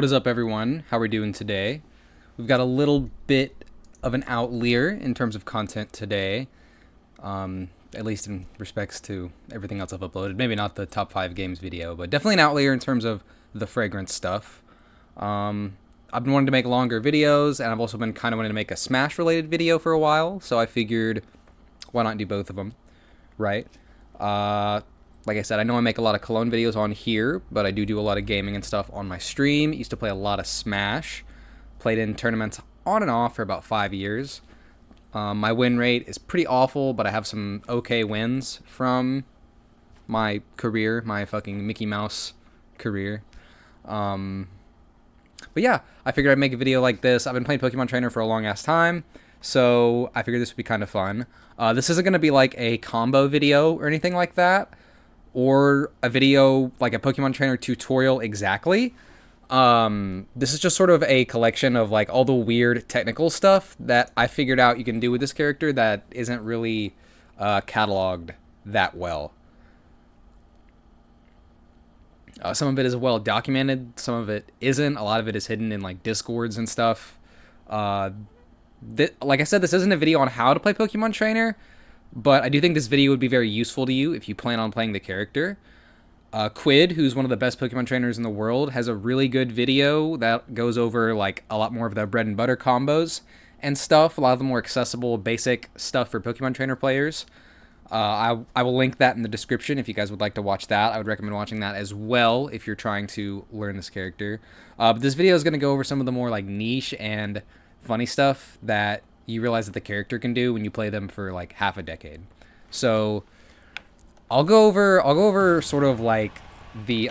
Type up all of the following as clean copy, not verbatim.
What is up, everyone? How are we doing today? We've got a little bit of an outlier in terms of content today, at least in respects to everything else I've uploaded. Maybe not the top 5 games video, but definitely an outlier in terms of the fragrance stuff. I've been wanting to make longer videos, and I've also been kind of wanting to make a Smash-related video for a while, so I figured, why not do both of them, right? Like I said, I know I make a lot of cologne videos on here, but I do a lot of gaming and stuff on my stream. Used to play a lot of Smash. Played in tournaments on and off for about 5 years. My win rate is pretty awful, but I have some okay wins from my career, my fucking Mickey Mouse career. But yeah, I figured I'd make a video like this. I've been playing Pokemon Trainer for a long-ass time, so I figured this would be kind of fun. This isn't going to be like a combo video or anything like that, or a video like a Pokemon Trainer tutorial exactly. This is just sort of a collection of like all the weird technical stuff that I figured out you can do with this character that isn't really cataloged that well. Some of it is well documented, some of it isn't. A lot of it is hidden in like Discords and stuff. Like I said, this isn't a video on how to play Pokemon Trainer, but I do think this video would be very useful to you if you plan on playing the character. Quid, who's one of the best Pokemon trainers in the world, has a really good video that goes over like a lot more of the bread and butter combos and stuff, a lot of the more accessible, basic stuff for Pokemon Trainer players. I will link that in the description if you guys would like to watch that. I would recommend watching that as well if you're trying to learn this character. But this video is going to go over some of the more like niche and funny stuff that you realize that the character can do when you play them for like half a decade. So I'll go over sort of like the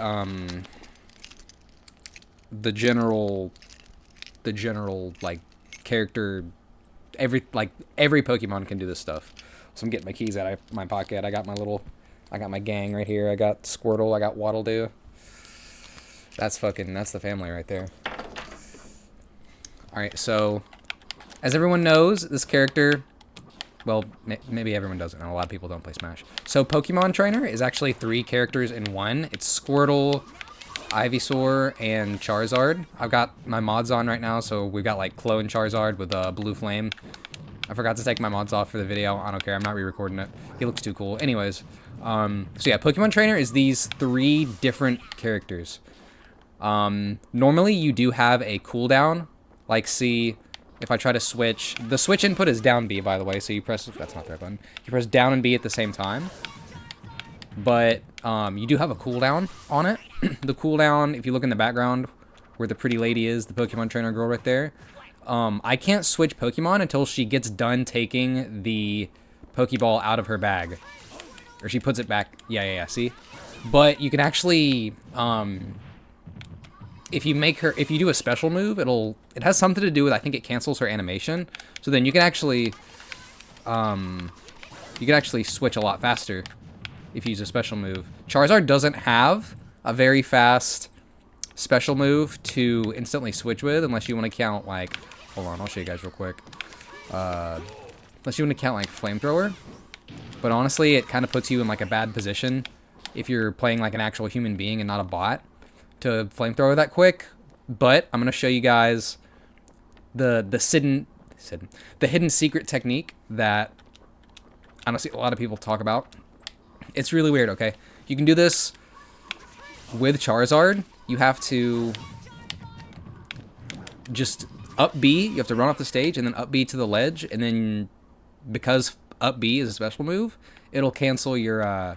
general like character. Every Pokemon can do this stuff. So I'm getting my keys out of my pocket. I got my gang right here. I got Squirtle. I got Waddle-Doo. That's the family right there. All right, so as everyone knows, this character, well, maybe everyone doesn't know. A lot of people don't play Smash. So Pokemon Trainer is actually 3 characters in one. It's Squirtle, Ivysaur, and Charizard. I've got my mods on right now, so we've got like Clone Charizard with a blue flame. I forgot to take my mods off for the video. I don't care. I'm not re-recording it. He looks too cool. Anyways, so yeah, Pokemon Trainer is these 3 different characters. Normally you do have a cooldown. Like, see, if I try to switch, the switch input is down B, by the way, so you press, that's not the right button, you press down and B at the same time, but you do have a cooldown on it. The cooldown, if you look in the background where the pretty lady is, the Pokemon Trainer girl right there, I can't switch Pokemon until she gets done taking the Pokeball out of her bag, or she puts it back, yeah, see? But you can actually, if you do a special move, it has something to do with, I think it cancels her animation. So then you can actually switch a lot faster if you use a special move. Charizard doesn't have a very fast special move to instantly switch with, unless you want to count like, hold on, I'll show you guys real quick. Unless you want to count like Flamethrower. But honestly, it kind of puts you in like a bad position if you're playing like an actual human being and not a bot to Flamethrower that quick. But I'm gonna show you guys the hidden secret technique that I don't see a lot of people talk about. It's really weird. Okay, you can do this with Charizard. You have to just up B. You have to run off the stage and then up B to the ledge, and then because up B is a special move, it'll cancel your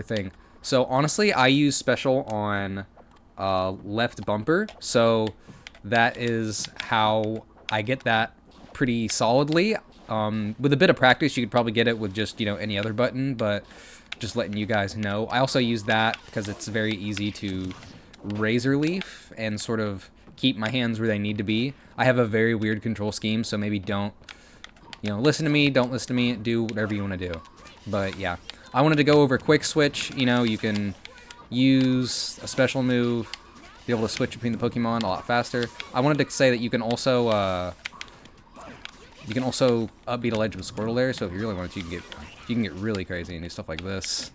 thing. So honestly, I use special on left bumper, so that is how I get that pretty solidly. With a bit of practice, you could probably get it with just, any other button, but just letting you guys know. I also use that because it's very easy to razor leaf and sort of keep my hands where they need to be. I have a very weird control scheme, so maybe don't, listen to me, don't listen to me, do whatever you want to do. But yeah, I wanted to go over quick switch. You can use a special move, be able to switch between the Pokemon a lot faster. I wanted to say that you can also upbeat a ledge with Squirtle there, so if you really wanted to, you can get really crazy and do stuff like this.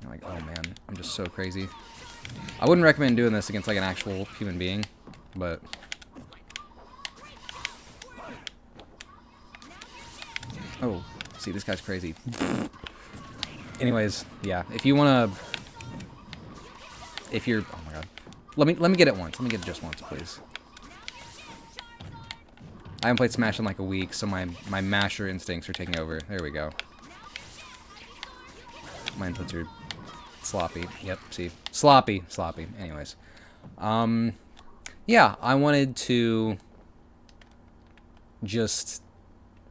Like, oh man, I'm just so crazy. I wouldn't recommend doing this against like an actual human being, but oh, see, this guy's crazy. Anyways, yeah, if you wanna, if you're, oh my god, let me get it once. Let me get it just once, please. I haven't played Smash in like a week, so my masher instincts are taking over. There we go. My inputs are sloppy. Yep, see, sloppy. Anyways, yeah, I wanted to just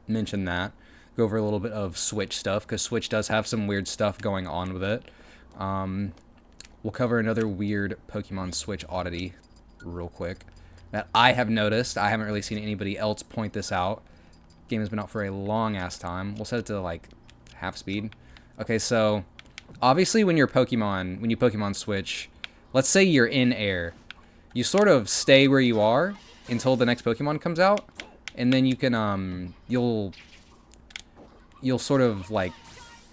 mention that. Go over a little bit of Switch stuff, because Switch does have some weird stuff going on with it. We'll cover another weird Pokemon Switch oddity real quick that I have noticed. I haven't really seen anybody else point this out. Game has been out for a long-ass time. We'll set it to, like, half speed. Okay, so obviously when you Pokemon Switch, let's say you're in air, you sort of stay where you are until the next Pokemon comes out, and then you can, you'll sort of, like,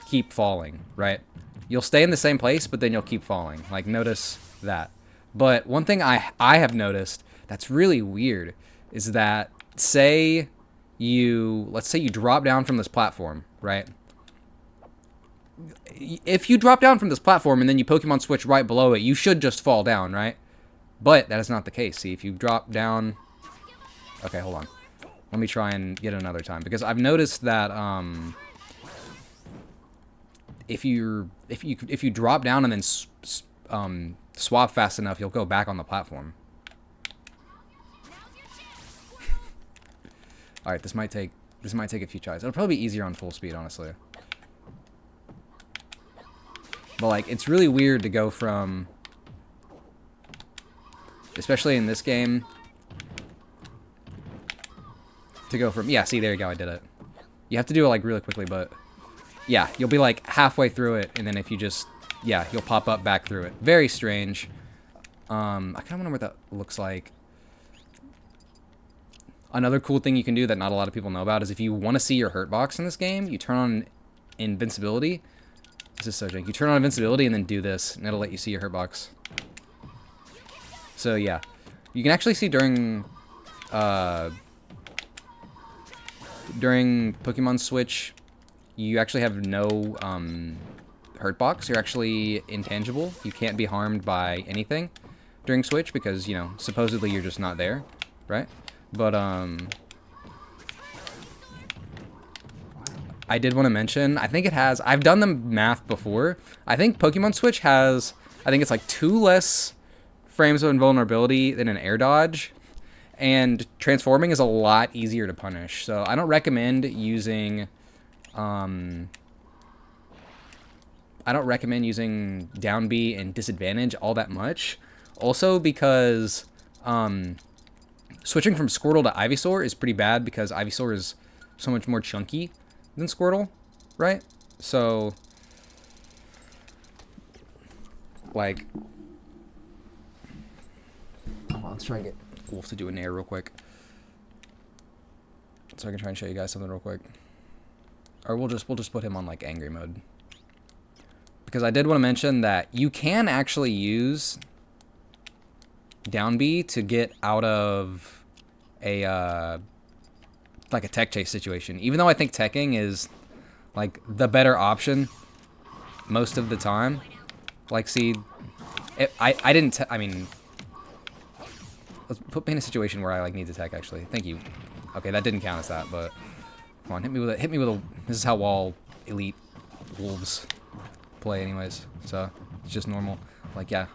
keep falling, right? You'll stay in the same place, but then you'll keep falling. Like, notice that. But one thing I have noticed that's really weird is that, let's say you drop down from this platform, right? If you drop down from this platform and then you Pokemon Switch right below it, you should just fall down, right? But that is not the case. See, if you drop down... Okay, hold on. Let me try and get it another time, because I've noticed that if you drop down and then swap fast enough, you'll go back on the platform. All right, this might take a few tries. It'll probably be easier on full speed, honestly. But like, it's really weird to go from, especially in this game, to go from, yeah, see, there you go, I did it. You have to do it like really quickly, but yeah, you'll be like halfway through it, and then if you just, yeah, you'll pop up back through it. Very strange. I kind of wonder what that looks like. Another cool thing you can do that not a lot of people know about is if you want to see your Hurtbox in this game, you turn on invincibility. This is so janky. You turn on invincibility and then do this, and it'll let you see your Hurtbox. So yeah, you can actually see during Pokemon Switch, you actually have no Hurtbox. You're actually intangible. You can't be harmed by anything during Switch because, you know, supposedly you're just not there, right? But I did want to mention, I think it has, I've done the math before. I think Pokemon Switch has, I think it's like 2 less frames of invulnerability than an air dodge. And transforming is a lot easier to punish. So I don't recommend using down B and disadvantage all that much. Also because switching from Squirtle to Ivysaur is pretty bad because Ivysaur is so much more chunky than Squirtle, right? So, like, hold on, let's try and get Wolf to do an air real quick, so I can try and show you guys something real quick. Or we'll just put him on like angry mode, because I did want to mention that you can actually use down B to get out of a like a Techchase situation, even though I think teching is like the better option most of the time. Like, see, I didn't I mean, let's put me in a situation where I like need to tech actually. Thank you. Okay, that didn't count as that, but come on, hit me with a this is how all elite wolves play anyways, so it's just normal. Like, yeah.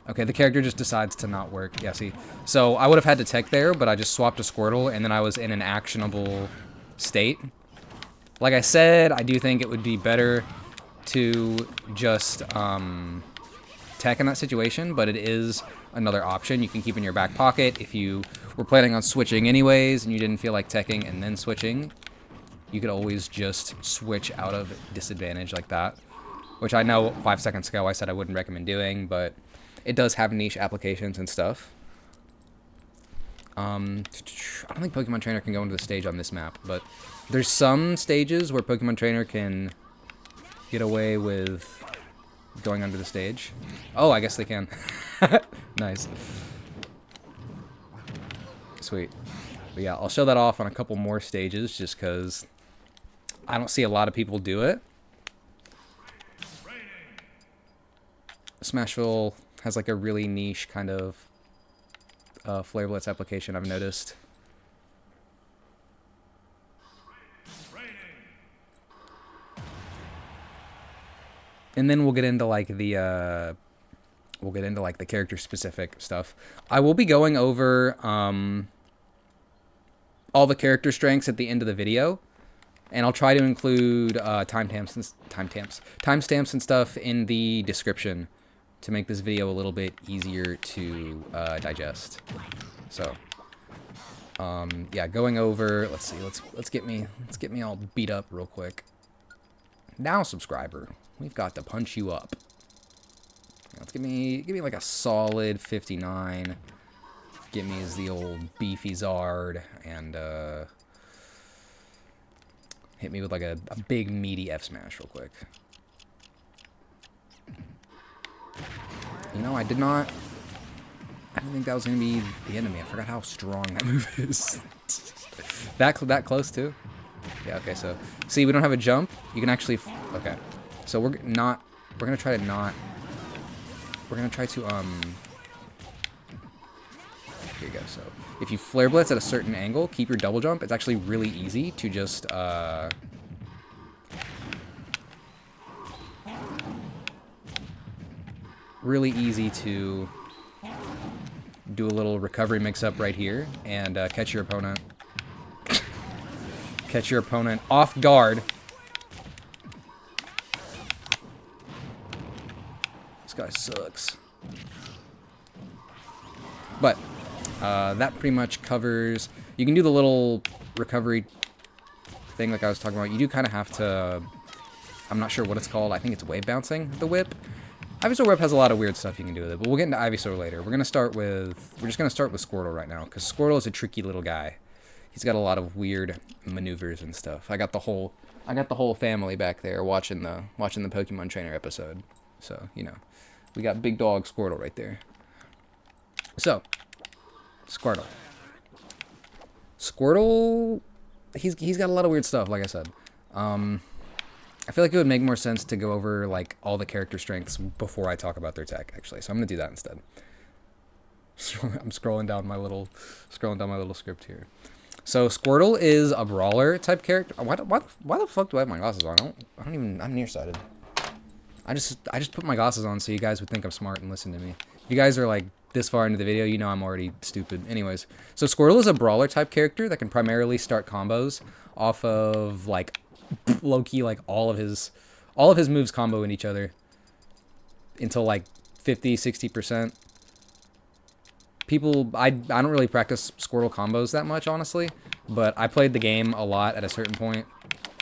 Okay, the character just decides to not work. Yeah, see. So I would have had to tech there, but I just swapped to Squirtle, and then I was in an actionable state. Like I said, I do think it would be better to just tech in that situation, but it is another option you can keep in your back pocket. If you were planning on switching anyways, and you didn't feel like teching and then switching, you could always just switch out of disadvantage like that. Which I know 5 seconds ago I said I wouldn't recommend doing, but it does have niche applications and stuff. I don't think Pokemon Trainer can go into the stage on this map, but there's some stages where Pokemon Trainer can get away with going under the stage. Oh, I guess they can. Nice. Sweet. But yeah, I'll show that off on a couple more stages just because I don't see a lot of people do it. Smashville has like a really niche kind of Flare Blitz application I've noticed. And then we'll get into like the character specific stuff. I will be going over all the character strengths at the end of the video, and I'll try to include timestamps and stuff in the description to make this video a little bit easier to digest. So yeah, going over, let's see, let's get me all beat up real quick. Now, subscriber, we've got to punch you up. Let's give me like a solid 59. Get me as the old beefy Zard, and hit me with like a big meaty F smash real quick. You know, I didn't think that was gonna be the enemy. I forgot how strong that move is. that close too. Yeah. Okay. So see, we don't have a jump. You can actually. Okay. So we're gonna try to. Here you go. So if you Flare Blitz at a certain angle, keep your double jump. It's actually really easy to just do a little recovery mix-up right here and catch your opponent. Catch your opponent off guard. This guy sucks. But that pretty much covers. You can do the little recovery thing like I was talking about. You do kind of have to. I'm not sure what it's called. I think it's wave bouncing the whip. Ivysaur whip has a lot of weird stuff you can do with it, but we'll get into Ivysaur later. We're just gonna start with Squirtle right now because Squirtle is a tricky little guy. He's got a lot of weird maneuvers and stuff. I got the whole family back there watching the Pokemon Trainer episode. So, you know, we got big dog Squirtle right there. So, Squirtle, he's got a lot of weird stuff, like I said. I feel like it would make more sense to go over like all the character strengths before I talk about their tech, actually. So I'm gonna do that instead. I'm scrolling down my little script here. So Squirtle is a brawler type character. Why the fuck do I have my glasses on? I'm nearsighted. I just put my glasses on so you guys would think I'm smart and listen to me. If you guys are like this far into the video, you know I'm already stupid. Anyways, so Squirtle is a brawler type character that can primarily start combos off of like low-key like all of his moves combo in each other until like 50-60%. People, I don't really practice Squirtle combos that much, honestly, but I played the game a lot at a certain point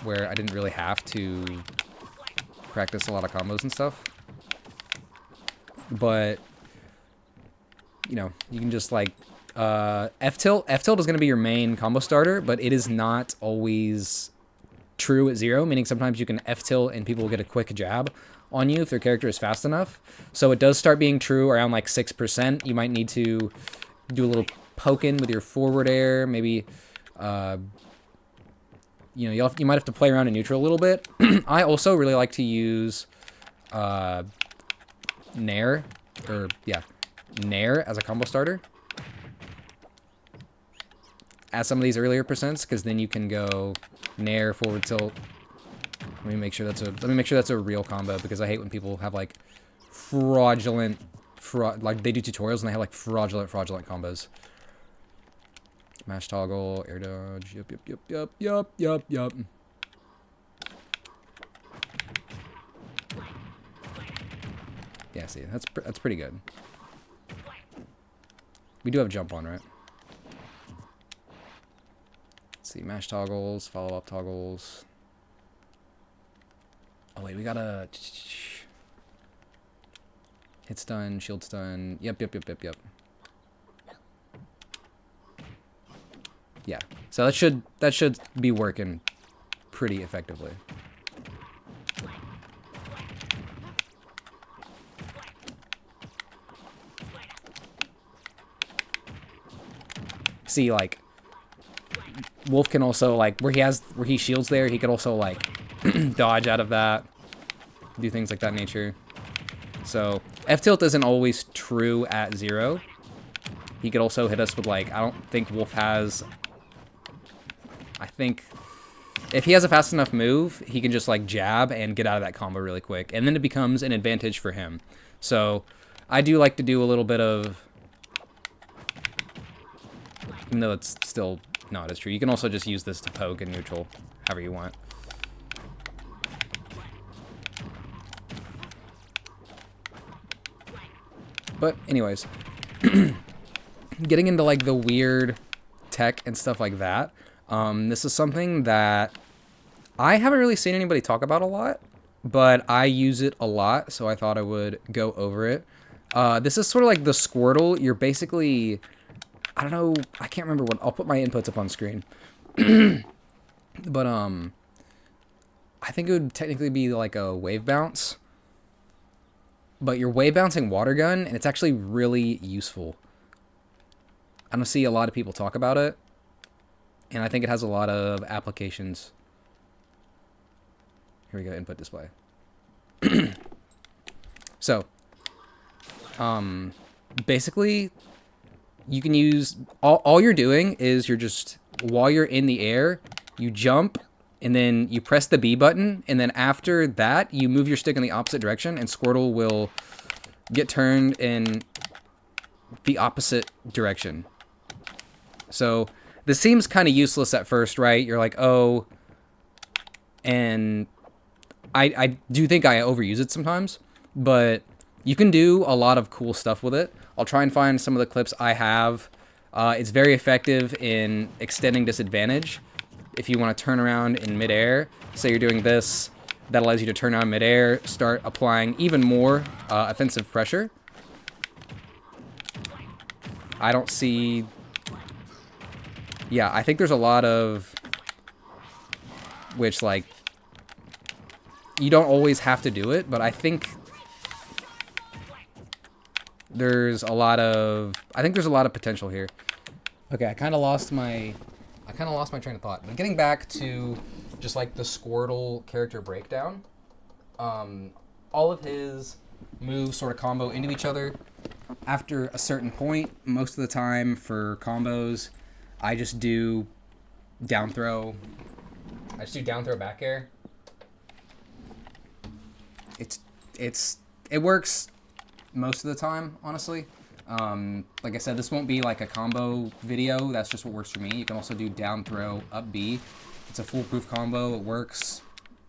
where I didn't really have to practice a lot of combos and stuff. But you know, you can just like Ftilt is going to be your main combo starter, but it is not always true at 0, meaning sometimes you can F-tilt and people will get a quick jab on you if their character is fast enough. So it does start being true around like 6%. You might need to do a little poke in with your forward air, maybe, you know, you might have to play around in neutral a little bit. I also really like to use Nair as a combo starter at some of these earlier percents, because then you can go Nair, forward tilt. Let me make sure that's a real combo, because I hate when people have like like they do tutorials and they have like fraudulent combos. Smash toggle, air dodge. Yup. Yeah, see, that's pretty good. We do have jump on, right? Let's see, mash toggles, follow up toggles. Oh wait, we gotta hit stun, shield stun. Yep. Yeah, so that should be working pretty effectively. see, like, Wolf can also, like, where he shields there, he could also, like, dodge out of that, do things like that nature. So, Ftilt isn't always true at 0. He could also hit us with, like, I don't think Wolf has... I think if he has a fast enough move, he can just, like, jab and get out of that combo really quick. And then it becomes an advantage for him. So, I do like to do a little bit of... Even though it's still not as true. You can also just use this to poke and neutral, however you want. But anyways, getting into like the weird tech and stuff like that, this is something that I haven't really seen anybody talk about a lot, but I use it a lot, so I thought I would go over it. This is sort of like the Squirtle. You're basically, I don't know, I can't remember what, I'll put my inputs up on screen. But I think it would technically be like a wave bounce. But you're wave bouncing water gun, and it's actually really useful. I don't see a lot of people talk about it, and I think it has a lot of applications. Here we go, input display. So, basically, you can use, all you're doing is you're just, while you're in the air, you jump, and then you press the B button, and then after that, you move your stick in the opposite direction, and Squirtle will get turned in the opposite direction. So, this seems kind of useless at first, right? You're like, oh, and I do think I overuse it sometimes, but you can do a lot of cool stuff with it. I'll try and find some of the clips I have. It's very effective in extending disadvantage. If you want to turn around in midair, say you're doing this, that allows you to turn around midair, start applying even more offensive pressure. I don't see... Yeah, I think there's a lot of... Which, like... You don't always have to do it, but I think... There's a lot of... I think there's a lot of potential here. Okay, I kind of lost my train of thought. But getting back to just like the Squirtle character breakdown, all of his moves sort of combo into each other. After a certain point, most of the time for combos, I just do down throw. I just do down throw back air. It works most of the time, honestly. Like I said, this won't be like a combo video. That's just what works for me. You can also do down throw up B. It's a foolproof combo. It works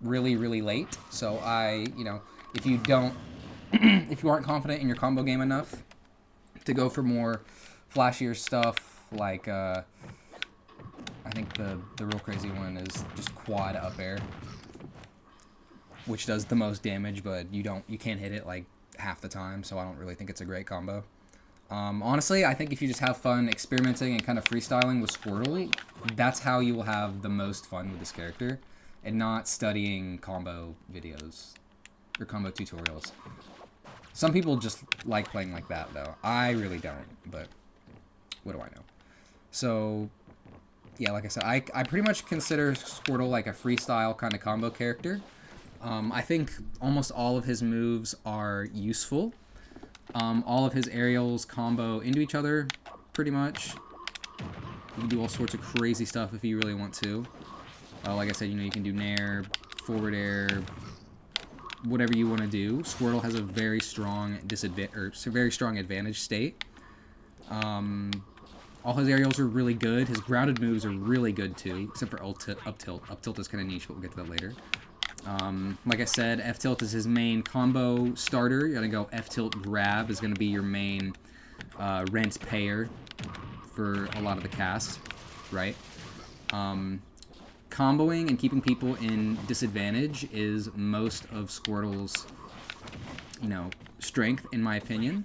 really, really late. So if you don't, if you aren't confident in your combo game enough to go for more flashier stuff, like I think the real crazy one is just quad up air, which does the most damage, but you can't hit it like half the time. So I don't really think it's a great combo. Honestly, I think if you just have fun experimenting and kind of freestyling with Squirtle, that's how you will have the most fun with this character, and not studying combo videos or combo tutorials. Some people just like playing like that, though. I really don't, but what do I know? So, yeah, like I said, I pretty much consider Squirtle like a freestyle kind of combo character. I think almost all of his moves are useful. All of his aerials combo into each other, pretty much. You can do all sorts of crazy stuff if you really want to. Like I said, you can do nair, forward air, whatever you want to do. Squirtle has a very strong advantage state. All his aerials are really good. His grounded moves are really good too, except for Uptilt. Uptilt is kind of niche, but we'll get to that later. Like I said, Ftilt is his main combo starter. You're going to go Ftilt grab is going to be your main rent payer for a lot of the cast, right? Comboing and keeping people in disadvantage is most of Squirtle's, strength, in my opinion.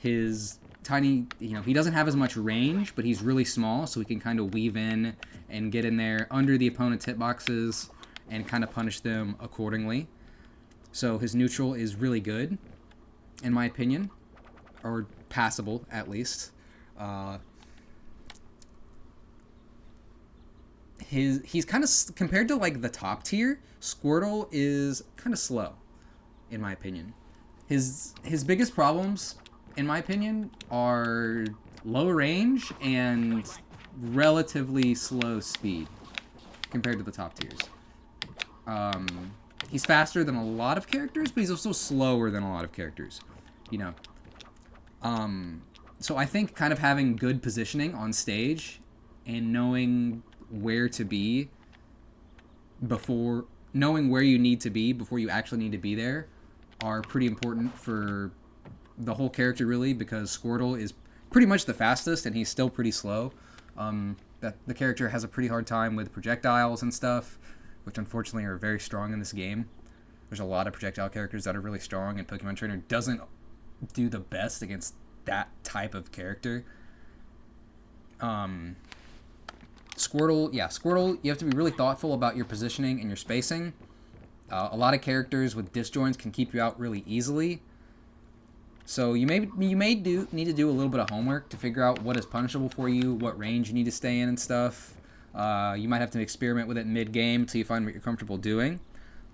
His tiny, he doesn't have as much range, but he's really small, so he can kind of weave in and get in there under the opponent's hitboxes and kind of punish them accordingly. So his neutral is really good, in my opinion, or passable at least. he's kind of, compared to like the top tier, Squirtle is kind of slow, in my opinion. His biggest problems, in my opinion, are low range and relatively slow speed compared to the top tiers. He's faster than a lot of characters, but he's also slower than a lot of characters, you know. So I think kind of having good positioning on stage and knowing where to be knowing where you need to be before you actually need to be there are pretty important for the whole character, really, because Squirtle is pretty much the fastest and he's still pretty slow. That the character has a pretty hard time with projectiles and stuff, which unfortunately are very strong in this game. There's a lot of projectile characters that are really strong, and Pokemon Trainer doesn't do the best against that type of character. Squirtle, you have to be really thoughtful about your positioning and your spacing. A lot of characters with disjoints can keep you out really easily. So you may need to do a little bit of homework to figure out what is punishable for you, what range you need to stay in and stuff. You might have to experiment with it mid-game until you find what you're comfortable doing.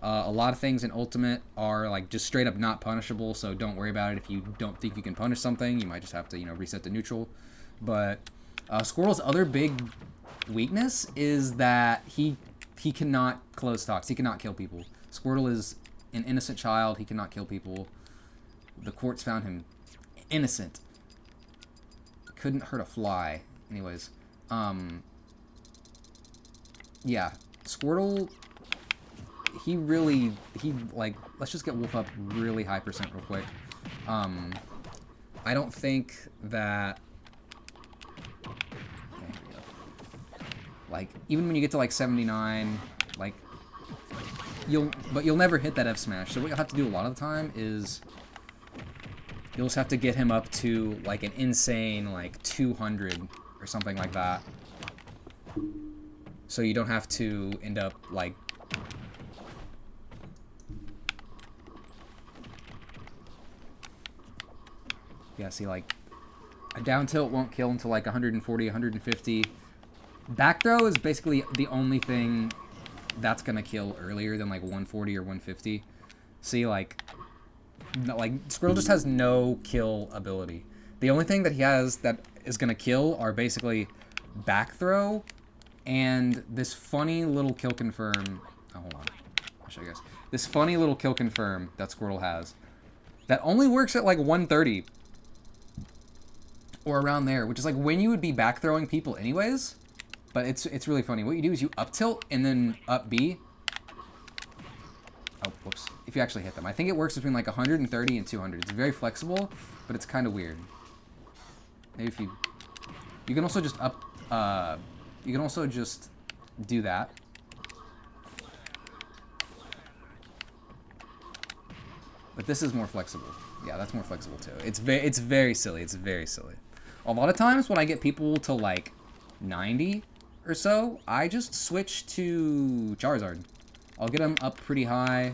A lot of things in Ultimate are like just straight up not punishable, so don't worry about it if you don't think you can punish something. You might just have to, reset to neutral. But Squirtle's other big weakness is that he cannot close talks. He cannot kill people. Squirtle is an innocent child. He cannot kill people. The courts found him innocent. Couldn't hurt a fly. Anyways, yeah, Squirtle, let's just get Wolf up really high percent real quick. I don't think that, okay, here we go. Like, even when you get to like 79, like, you'll never hit that Fsmash. So what you'll have to do a lot of the time is you'll just have to get him up to like an insane like 200 or something like that. So you don't have to end up like see, like, a down tilt won't kill until like 140, 150. Backthrow is basically the only thing that's gonna kill earlier than like 140 or 150. See, like Squirtle just has no kill ability. The only thing that he has that is gonna kill are basically Backthrow and this funny little kill confirm. Oh, hold on, I'll show you guys. This funny little kill confirm that Squirtle has that only works at like 130 or around there, which is like when you would be Backthrowing people anyways. But it's really funny. What you do is you up tilt and then up B. Oh, whoops. If you actually hit them. I think it works between like 130 and 200. It's very flexible, but it's kind of weird. Maybe if you can also just you can also just do that. But this is more flexible. Yeah, that's more flexible too. It's very silly. It's very silly. A lot of times when I get people to like 90 or so, I just switch to Charizard. I'll get him up pretty high.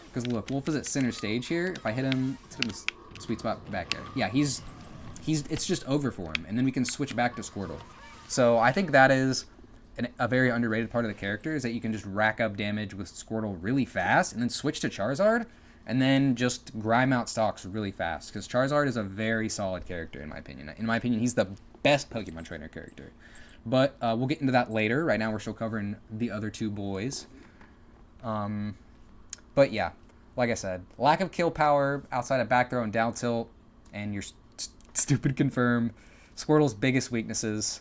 Because look, Wolf is at center stage here. If I hit him, let's hit him the sweet spot back there. Yeah, it's just over for him. And then we can switch back to Squirtle. So I think that is a very underrated part of the character, is that you can just rack up damage with Squirtle really fast and then switch to Charizard and then just grime out stocks really fast. Because Charizard is a very solid character, in my opinion. In my opinion, he's the best Pokemon Trainer character. But we'll get into that later. Right now we're still covering the other two boys. But yeah, like I said, lack of kill power outside of back throw and down tilt and your stupid confirm. Squirtle's biggest weaknesses.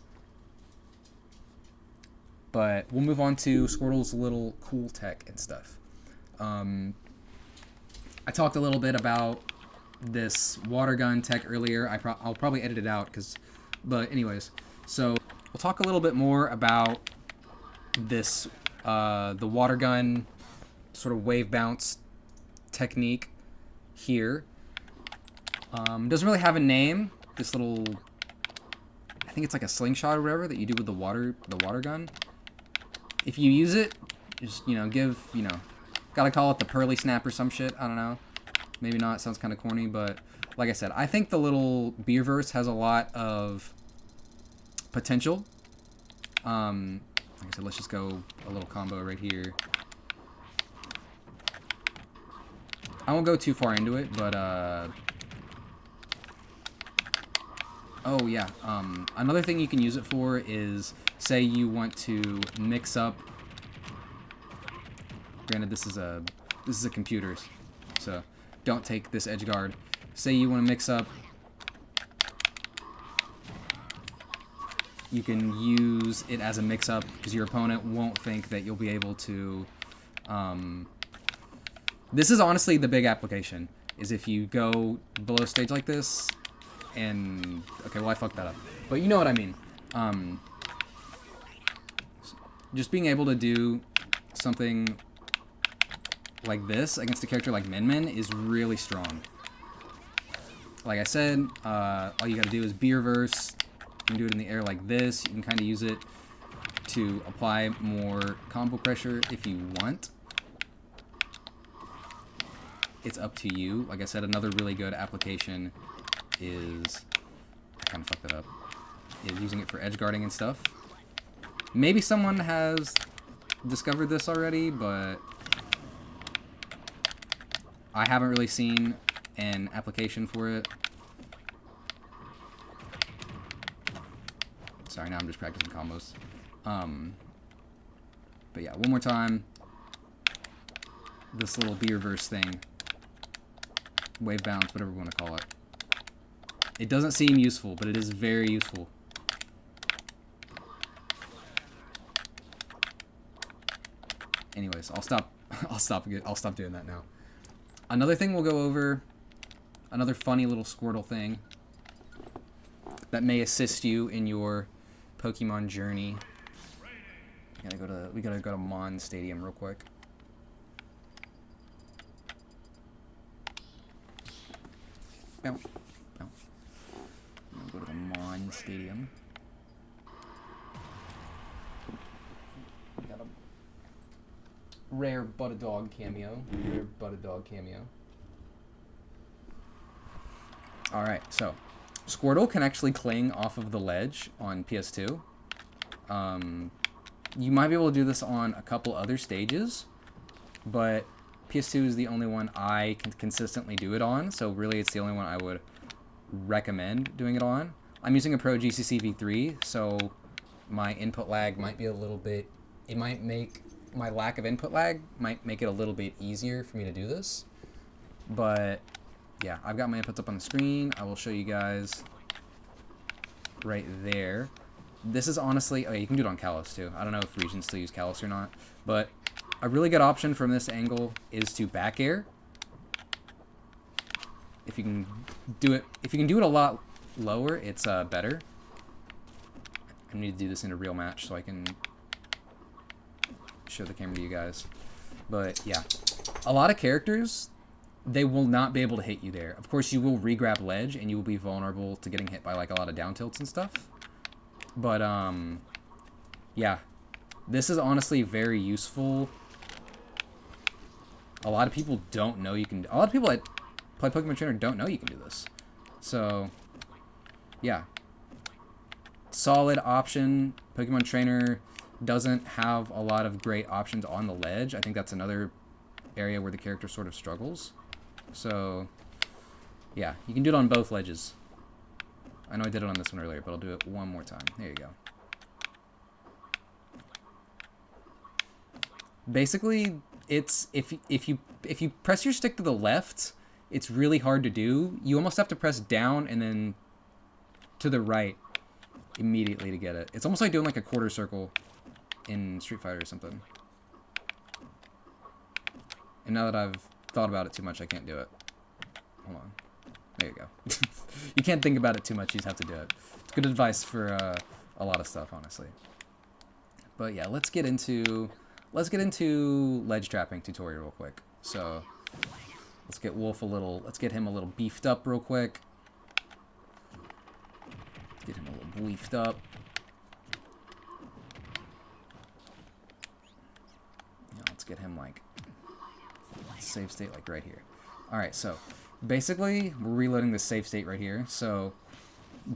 But we'll move on to Squirtle's little cool tech and stuff. I talked a little bit about this water gun tech earlier. I'll probably edit it out, but anyways. So we'll talk a little bit more about this, the water gun sort of wave bounce technique here. Doesn't really have a name. This little, I think it's like a slingshot or whatever that you do with the water gun. If you use it, just, gotta call it the pearly snap or some shit. I don't know. Maybe not. It sounds kind of corny, but like I said, I think the little Beerverse has a lot of potential. Like I said, let's just go a little combo right here. I won't go too far into it, but oh yeah, another thing you can use it for is, say you want to mix up. Granted, this is a computer, so don't take this Edgeguard. Say you want to mix up. You can use it as a mix-up because your opponent won't think that you'll be able to. This is honestly the big application. Is if you go below stage like this, and okay, well I fucked that up, but you know what I mean. Just being able to do something like this against a character like Min is really strong. Like I said, all you gotta do is B-reverse. You can do it in the air like this. You can kind of use it to apply more combo pressure if you want. It's up to you. Like I said, another really good application is, I kind of fucked it up, is using it for edge guarding and stuff. Maybe someone has discovered this already, but I haven't really seen an application for it. Sorry, now I'm just practicing combos. But yeah, one more time. This little B-reverse thing. Wave bounce, whatever we want to call it. It doesn't seem useful, but it is very useful. Anyways, I'll stop doing that now. Another thing we'll go over, another funny little Squirtle thing that may assist you in your Pokemon journey. We gotta go to Mon Stadium real quick. Bow. Bow. I'm gonna go to the Mon Stadium. We got a rare Butt-a-Dog cameo. Rare Butt-a-Dog cameo. Alright, so Squirtle can actually cling off of the ledge on PS2. You might be able to do this on a couple other stages, but PS2 is the only one I can consistently do it on, so really it's the only one I would recommend doing it on. I'm using a Pro GCC V3, so my input lag might be a little bit, it might make, my lack of input lag might make it a little bit easier for me to do this, but yeah, I've got my inputs up on the screen. I will show you guys right there. This is honestly, okay, you can do it on Kalos too. I don't know if regions still use Kalos or not, but a really good option from this angle is to back air. If you can do it a lot lower, it's better. I need to do this in a real match so I can show the camera to you guys. But yeah, a lot of characters, they will not be able to hit you there. Of course, you will re-grab ledge, and you will be vulnerable to getting hit by like a lot of down tilts and stuff. But yeah, this is honestly very useful. A lot of people don't know you can. A lot of people that play Pokemon Trainer don't know you can do this. So yeah, solid option. Pokemon Trainer doesn't have a lot of great options on the ledge. I think that's another area where the character sort of struggles. So yeah, you can do it on both ledges. I know I did it on this one earlier, but I'll do it one more time. There you go. Basically, it's if you press your stick to the left, it's really hard to do. You almost have to press down and then to the right immediately to get it. It's almost like doing like a quarter circle in Street Fighter or something. And now that I've thought about it too much, I can't do it. Hold on. There you go. You can't think about it too much, you just have to do it. It's good advice for a lot of stuff, honestly. But yeah, let's get into ledge trapping tutorial real quick. So let's get let's get him a little beefed up real quick. Let's get him a little beefed up. Now let's get him like save state like right here. Alright, so basically we're reloading the save state right here. So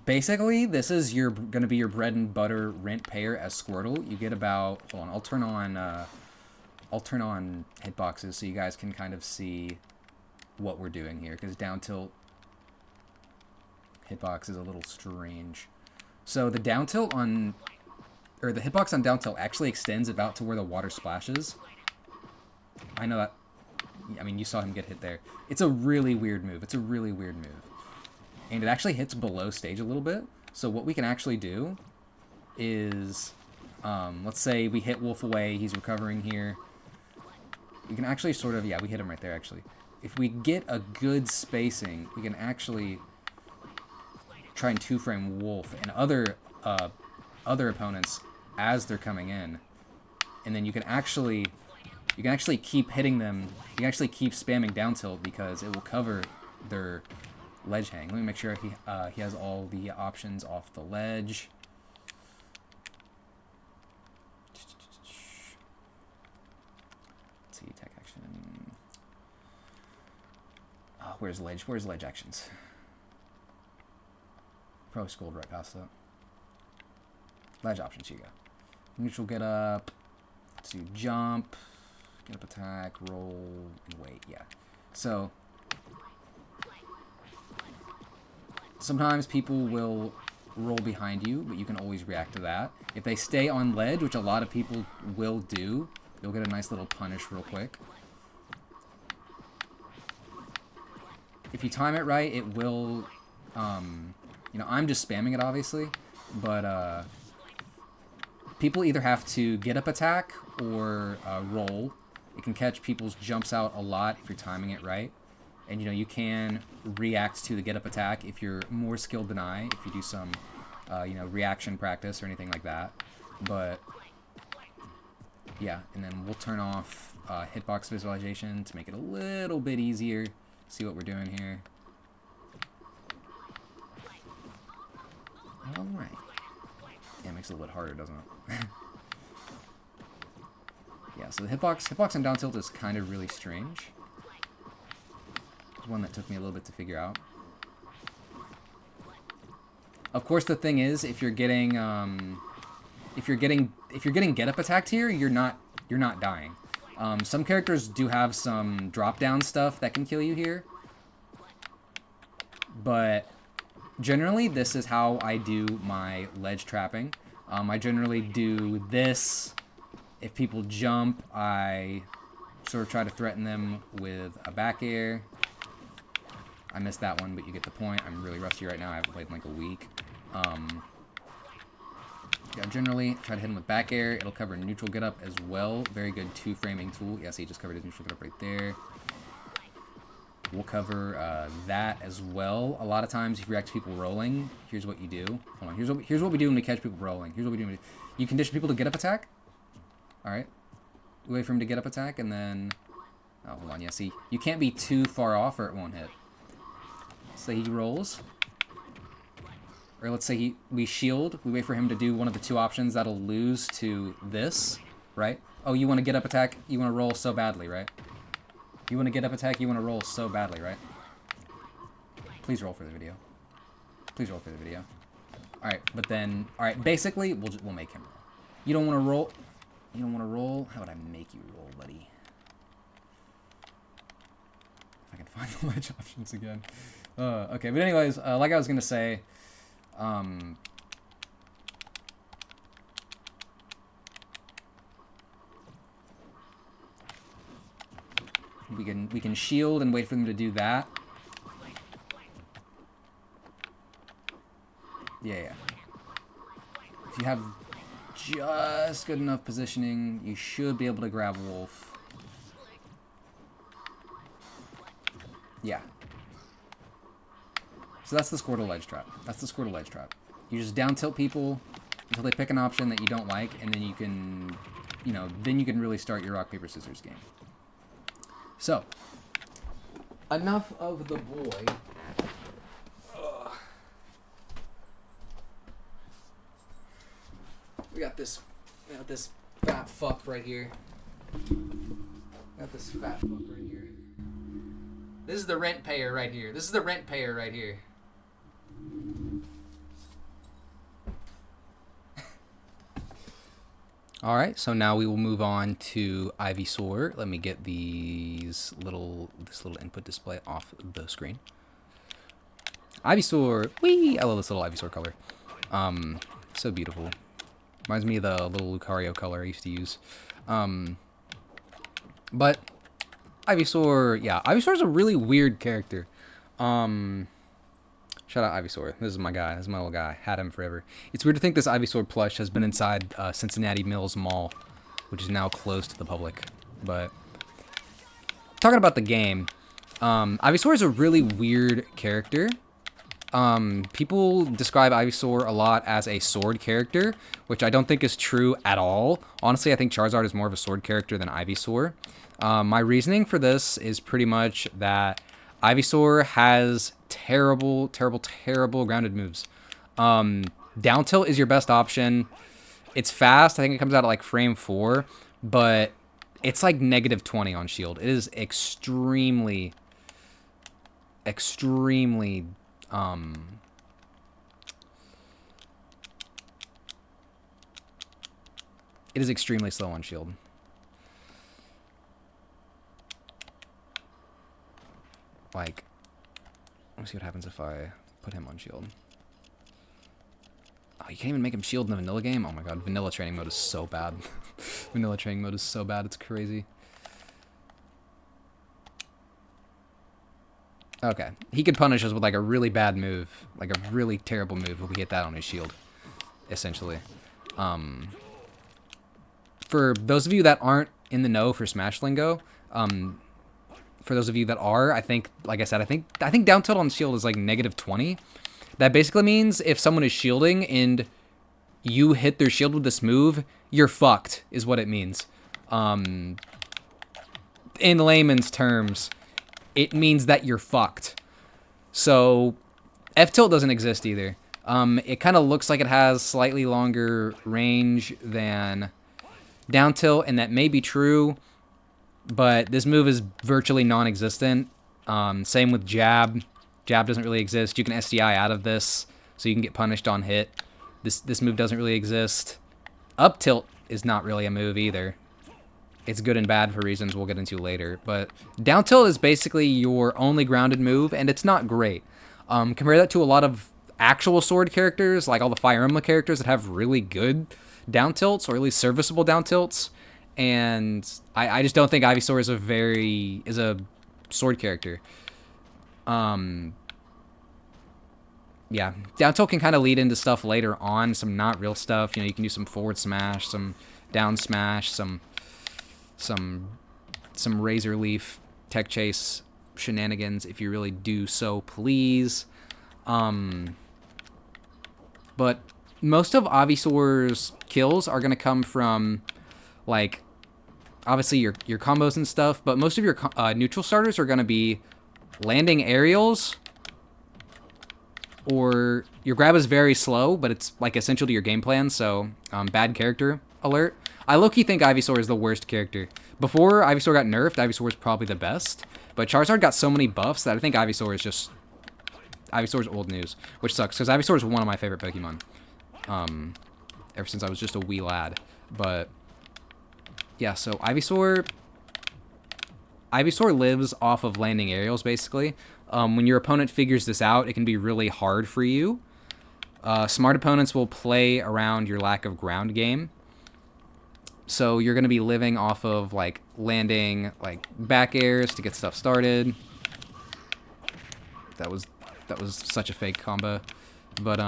Basically, this is going to be your bread and butter rent payer as Squirtle. You get about, hold on, I'll turn on hitboxes so you guys can kind of see what we're doing here, because down tilt hitbox is a little strange. So the down tilt on, or the hitbox on down tilt actually extends about to where the water splashes. I know that, I mean, you saw him get hit there. It's a really weird move. It's a really weird move. And it actually hits below stage a little bit. So what we can actually do is, let's say we hit Wolf away, he's recovering here. We can actually sort of, yeah, we hit him right there actually. If we get a good spacing, we can actually try and two-frame Wolf and other opponents as they're coming in. And then you can actually keep hitting them. You can actually keep spamming down tilt because it will cover their ledge hang. Let me make sure he has all the options off the ledge. Let's see, tech action. Oh, where's ledge? Where's ledge actions? Probably scrolled right past that. Ledge options, here you go. Neutral get up. Let's do jump, get up attack, roll, and wait. Yeah. So sometimes people will roll behind you, but you can always react to that. If they stay on ledge, which a lot of people will do, you'll get a nice little punish real quick. If you time it right, it will, you know, I'm just spamming it obviously, but people either have to get up attack or roll. It can catch people's jumps out a lot if you're timing it right. And, you know, you can react to the get up attack if you're more skilled than I, if you do some, you know, reaction practice or anything like that. But, yeah, and then we'll turn off hitbox visualization to make it a little bit easier. See what we're doing here. All right. Yeah, it makes it a little bit harder, doesn't it? Yeah, so the hitbox and down tilt is kind of really strange. It's one that took me a little bit to figure out. Of course, the thing is, if you're getting get up attacked here, you're not dying. Some characters do have some drop down stuff that can kill you here, but generally this is how I do my ledge trapping. I generally do this. If people jump, I sort of try to threaten them with a back air. I missed that one, but you get the point. I'm really rusty right now. I haven't played in like a week. Yeah, generally try to hit him with back air. It'll cover neutral get up as well. Very good two-framing tool. Yes, he just covered his neutral get up right there. We'll cover that as well. A lot of times, if you react to people rolling, here's what you do. Hold on. Here's what we do when we catch people rolling. Here's what we do. You condition people to get up attack. All right. We wait for him to get up attack, and then... Oh, hold on. Yeah, see, you can't be too far off or it won't hit. Say he rolls. Or let's say we shield. We wait for him to do one of the two options that'll lose to this, right? Oh, you want to get up attack? You want to roll so badly, right? You want to get up attack? You want to roll so badly, right? Please roll for the video. Please roll for the video. All right, but then, all right, basically, we'll make him roll. You don't want to roll. You don't want to roll? How would I make you roll, buddy? If I can find the ledge options again. Okay, but anyways, like I was going to say, we can shield and wait for them to do that. Yeah. If you have just good enough positioning, you should be able to grab Wolf. Yeah. So that's the Squirtle Ledgetrap. That's the Squirtle Ledgetrap. You just down tilt people until they pick an option that you don't like, and then you can, you know, then you can really start your rock, paper, scissors game. So, enough of the boy. Ugh. We got this fat fuck right here. Got this fat fuck right here. This is the rent payer right here. This is the rent payer right here. All right, so now we will move on to Ivysaur. Let me get this little input display off the screen. Ivysaur, whee! I love this little Ivysaur color. So beautiful. Reminds me of the little Lucario color I used to use. But Ivysaur, yeah, Ivysaur's a really weird character. Shout out Ivysaur. This is my guy. This is my little guy. Had him forever. It's weird to think this Ivysaur plush has been inside Cincinnati Mills Mall, which is now closed to the public. But talking about the game, Ivysaur is a really weird character. People describe Ivysaur a lot as a sword character, which I don't think is true at all. Honestly, I think Charizard is more of a sword character than Ivysaur. My reasoning for this is pretty much that Ivysaur has terrible grounded moves. Down tilt is your best option. It's fast. I think it comes out at like frame 4, but it's like -20 on shield. It is extremely it is extremely slow on shield. Like, let me see what happens if I put him on shield. Oh, you can't even make him shield in the vanilla game? Oh my god, vanilla training mode is so bad. Vanilla training mode is so bad, it's crazy. Okay, he could punish us with like a really bad move, like a really terrible move if we hit that on his shield, essentially. For those of you that aren't in the know for Smash lingo, for those of you that are, I think, like I said, I think down tilt on shield is like -20. That basically means if someone is shielding and you hit their shield with this move, you're fucked, is what it means. In layman's terms, it means that you're fucked. So, Ftilt doesn't exist either. It kind of looks like it has slightly longer range than down tilt, and that may be true, but this move is virtually non-existent. Same with jab. Jab doesn't really exist. You can SDI out of this, so you can get punished on hit. This move doesn't really exist. Uptilt is not really a move either. It's good and bad for reasons we'll get into later. But down tilt is basically your only grounded move, and it's not great. Compare that to a lot of actual sword characters, like all the Fire Emblem characters that have really good down tilts, or at least serviceable down tilts. And I just don't think Ivysaur is a sword character. Yeah, down tilt can kind of lead into stuff later on, some not real stuff. You know, you can do some forward smash, some down smash, some razor leaf, Techchase shenanigans if you really do so please. But most of Ivysaur's kills are going to come from, like, obviously your combos and stuff, but most of your neutral starters are going to be landing aerials, or your grab is very slow, but it's like essential to your game plan, so bad character alert. I low-key think Ivysaur is the worst character. Before Ivysaur got nerfed, Ivysaur was probably the best, but Charizard got so many buffs that I think Ivysaur is just... Ivysaur's old news, which sucks, because Ivysaur is one of my favorite Pokemon. Ever since I was just a wee lad. But, yeah, so Ivysaur lives off of landing aerials, basically. When your opponent figures this out, it can be really hard for you. Smart opponents will play around your lack of ground game. So you're going to be living off of, like, landing, like, back airs to get stuff started. That was such a fake combo. But,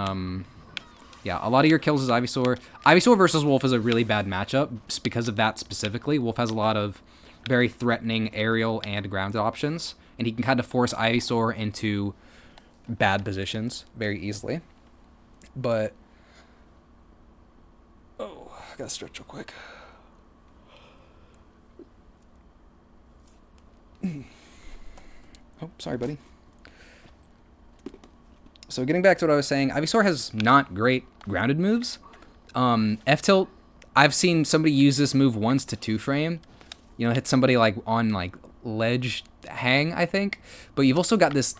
yeah, a lot of your kills is Ivysaur. Ivysaur versus Wolf is a really bad matchup because of that specifically. Wolf has a lot of very threatening aerial and grounded options, and he can kind of force Ivysaur into bad positions very easily. But, oh, I gotta stretch real quick. Oh, sorry, buddy. So getting back to what I was saying, Ivysaur has not great grounded moves. Ftilt, I've seen somebody use this move once to 2-frame. You know, hit somebody like on like ledge hang, I think. But you've also got this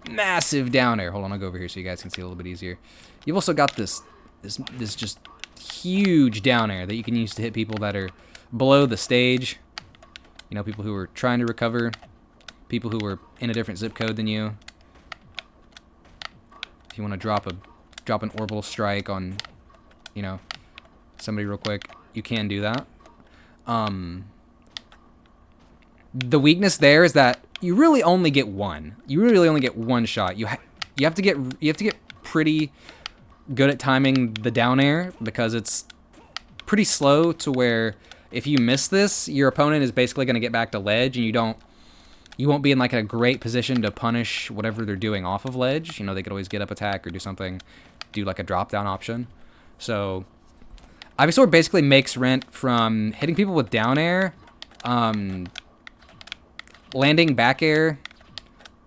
massive down air. Hold on, I'll go over here so you guys can see a little bit easier. You've also got this just huge down air that you can use to hit people that are below the stage. You know, people who are trying to recover, people who are in a different zip code than you. If you want to drop an orbital strike on, you know, somebody real quick, you can do that. The weakness there is that you really only get one. You really only get one shot. You have to get pretty good at timing the down air, because it's pretty slow to where if you miss this, your opponent is basically going to get back to ledge, and you won't be in like a great position to punish whatever they're doing off of ledge. You know, they could always get up attack or do something, do like a drop down option. So Ivysaur basically makes rent from hitting people with down air, landing back air,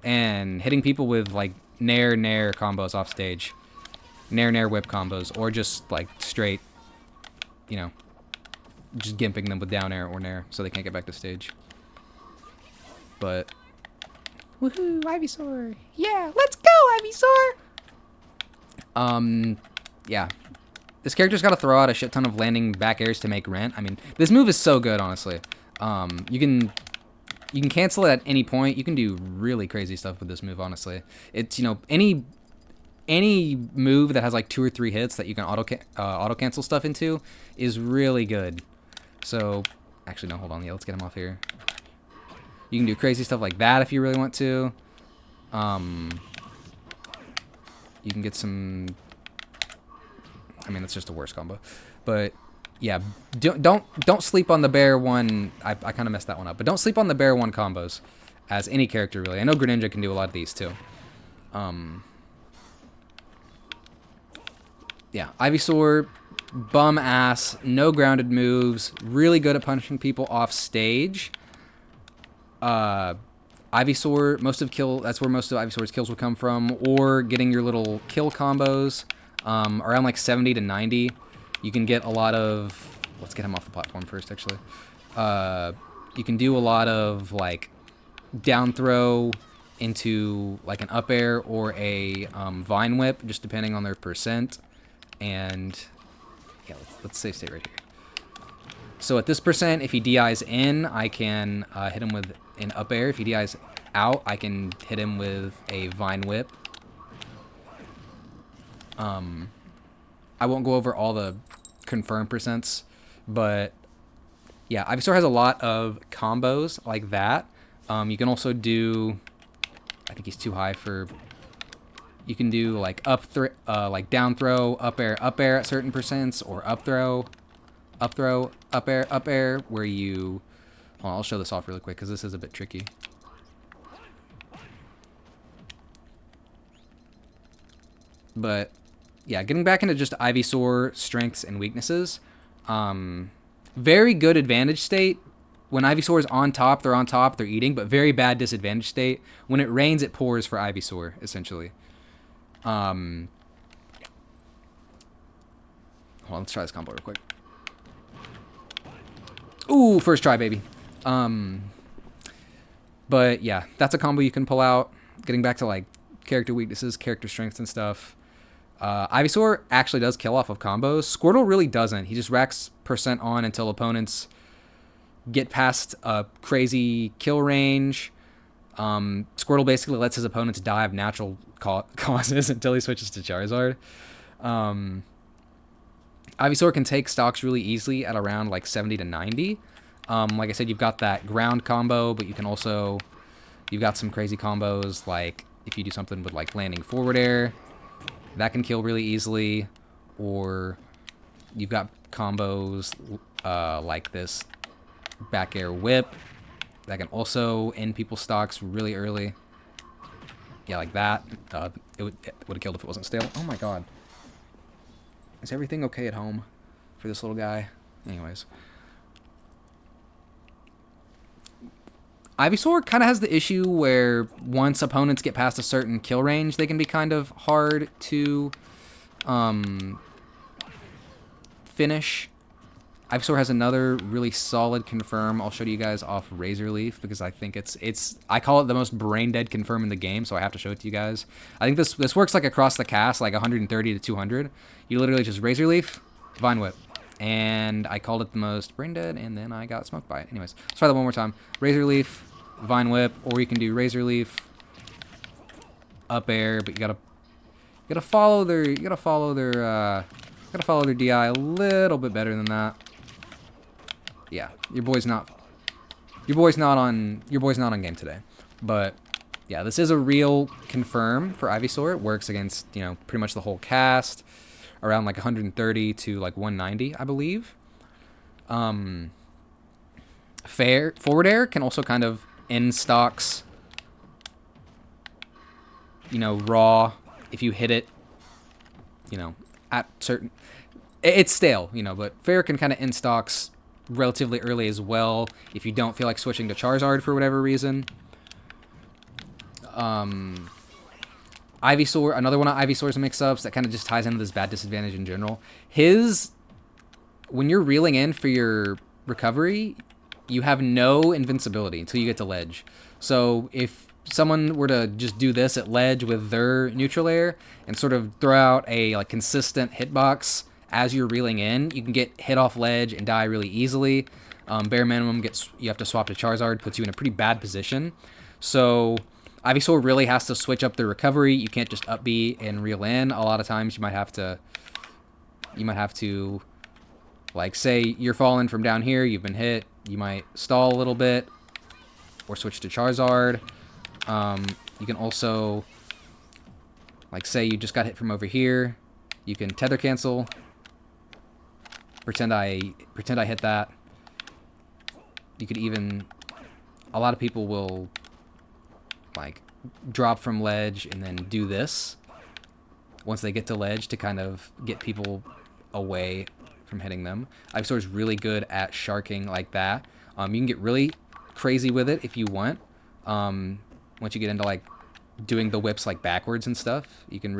and hitting people with like nair combos off stage. Nair whip combos, or just like straight, you know, just gimping them with down air or nair so they can't get back to stage. But woohoo, Ivysaur! Yeah, let's go, Ivysaur! Yeah. This character's got to throw out a shit ton of landing back airs to make rent. I mean, this move is so good, honestly. You can cancel it at any point. You can do really crazy stuff with this move, honestly. It's, you know, any move that has like 2 or 3 hits that you can auto cancel stuff into is really good. So, actually, no, hold on. Yeah, let's get him off here. You can do crazy stuff like that if you really want to. You can get some. I mean, that's just a worse combo, but yeah, don't sleep on the Bair one. I kind of messed that one up, but don't sleep on the Bair one combos as any character really. I know Greninja can do a lot of these too. Yeah, Ivysaur, bum ass, no grounded moves, really good at punishing people off stage. Ivysaur, that's where most of Ivysaur's kills will come from, or getting your little kill combos. Around like 70 to 90, you can get a lot of. Let's get him off the platform first, actually. You can do a lot of like down throw into like an up air or a vine whip, just depending on their percent. And yeah, let's say stay right here. So at this percent, if he DIs in, I can hit him with an up air. If he DIs out, I can hit him with a vine whip. I won't go over all the confirmed percents, but yeah, Ivysaur has a lot of combos like that. You can also do, I think he's too high for. You can do like like down throw, up air at certain percents, or up throw, up air, where you. Well, I'll show this off really quick because this is a bit tricky. But yeah, getting back into just Ivysaur strengths and weaknesses. Very good advantage state. When Ivysaur is on top, they're eating, but very bad disadvantage state. When it rains, it pours for Ivysaur, essentially. Hold on, let's try this combo real quick. Ooh, first try, baby. But yeah, that's a combo you can pull out. Getting back to like character weaknesses, character strengths and stuff. Ivysaur actually does kill off of combos. Squirtle really doesn't. He just racks percent on until opponents get past a crazy kill range. Squirtle basically lets his opponents die of natural causes until he switches to Charizard. Ivysaur can take stocks really easily at around like 70 to 90. Like I said, you've got that ground combo, but you can also, you've got some crazy combos like if you do something with like landing forward air, that can kill really easily, or you've got combos like this back air whip that can also end people's stocks really early. Yeah, like that. It would have killed if it wasn't stale. Oh my god. Is everything okay at home for this little guy? Anyways. Ivysaur kind of has the issue where once opponents get past a certain kill range, they can be kind of hard to finish. Ivysaur has another really solid confirm. I'll show you guys off Razor Leaf because I think I call it the most brain dead confirm in the game, so I have to show it to you guys. I think this works like across the cast, like 130 to 200. You literally just Razor Leaf, Vine Whip. And I called it the most brain dead, and then I got smoked by it. Anyways, let's try that one more time. Razor Leaf, Vine Whip, or you can do Razor Leaf, up air, but you gotta follow their DI a little bit better than that. Yeah, your boy's not on game today. But yeah, this is a real confirm for Ivysaur. It works against, you know, pretty much the whole cast, around like 130 to like 190, I believe. Forward air can also kind of end stocks, you know, raw if you hit it, you know, at certain... It's stale, you know, but Fair can kind of end stocks relatively early as well if you don't feel like switching to Charizard for whatever reason. Ivysaur, another one of Ivysaur's mix-ups that kind of just ties into this bad disadvantage in general. When you're reeling in for your recovery, you have no invincibility until you get to ledge. So if someone were to just do this at ledge with their neutral air and sort of throw out a like consistent hitbox as you're reeling in, you can get hit off ledge and die really easily. Bare minimum, you have to swap to Charizard, puts you in a pretty bad position. So Ivysaur really has to switch up their recovery. You can't just up B and reel in. A lot of times you might have to like, say you're falling from down here, you've been hit, you might stall a little bit or switch to Charizard. You can also, like, say you just got hit from over here, you can tether cancel. Pretend I hit that. You could even, a lot of people will like drop from ledge and then do this once they get to ledge to kind of get people away from hitting them. Ivysaur is really good at sharking like that. You can get really crazy with it if you want. Once you get into like doing the whips like backwards and stuff, you can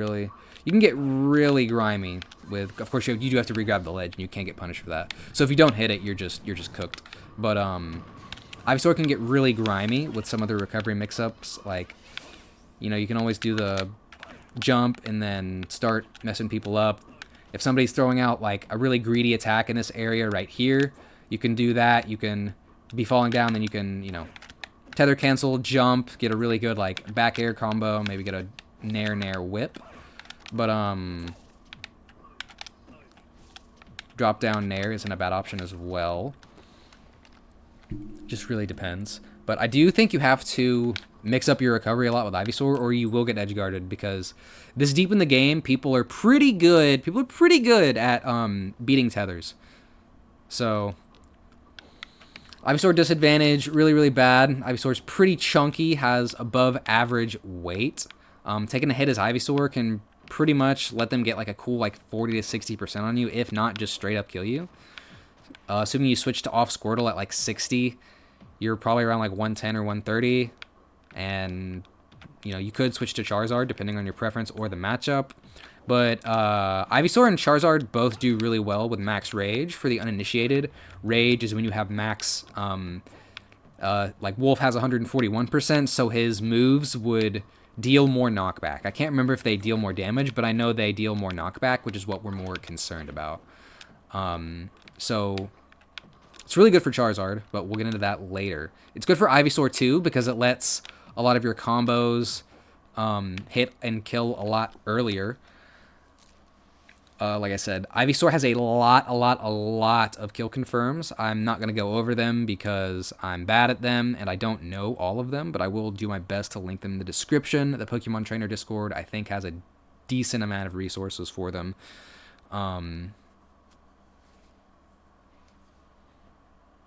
get really grimy with. Of course, you do have to re-grab the ledge, and you can't get punished for that. So if you don't hit it, you're just cooked. But Ivysaur can get really grimy with some of the recovery mix-ups. Like, you know, you can always do the jump and then start messing people up. If somebody's throwing out like a really greedy attack in this area right here, you can do that. You can be falling down, then you can, you know, tether cancel, jump, get a really good like back air combo, maybe get a nair whip. But drop down nair isn't a bad option as well. Just really depends. But I do think you have to mix up your recovery a lot with Ivysaur, or you will get edge guarded, because this deep in the game, people are pretty good at beating tethers. So Ivysaur disadvantage, really bad. Ivysaur's pretty chunky, has above average weight. Taking a hit as Ivysaur can pretty much let them get like a cool like 40 to 60% on you, if not just straight up kill you. Assuming you switch to off Squirtle at like 60, you're probably around like 110 or 130. And, you know, you could switch to Charizard depending on your preference or the matchup. But Ivysaur and Charizard both do really well with max Rage. For the uninitiated, Rage is when you have max... like Wolf has 141%, so his moves would deal more knockback. I can't remember if they deal more damage, but I know they deal more knockback, which is what we're more concerned about. So it's really good for Charizard, but we'll get into that later. It's good for Ivysaur too, because it lets a lot of your combos hit and kill a lot earlier. Like I said, Ivysaur has a lot of kill confirms. I'm not going to go over them because I'm bad at them and I don't know all of them, but I will do my best to link them in the description. The Pokemon Trainer Discord, I think, has a decent amount of resources for them.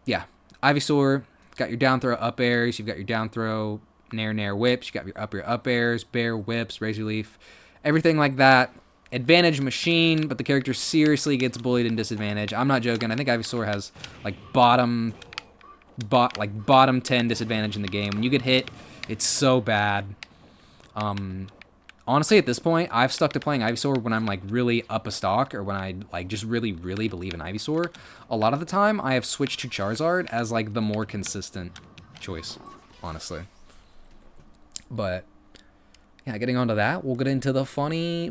Yeah, Ivysaur, got your down throw up airs, you've got your down throw nair whips, you got your up airs, Bair whips, Razor Leaf, everything like that. Advantage machine, but the character seriously gets bullied in disadvantage. I'm not joking. I think Ivysaur has like bottom 10 disadvantage in the game. When you get hit, it's so bad. Honestly, at this point, I've stuck to playing Ivysaur when I'm like really up a stock, or when I like just really believe in Ivysaur. A lot of the time, I have switched to Charizard as like the more consistent choice, honestly. But yeah, getting onto that, we'll get into the funny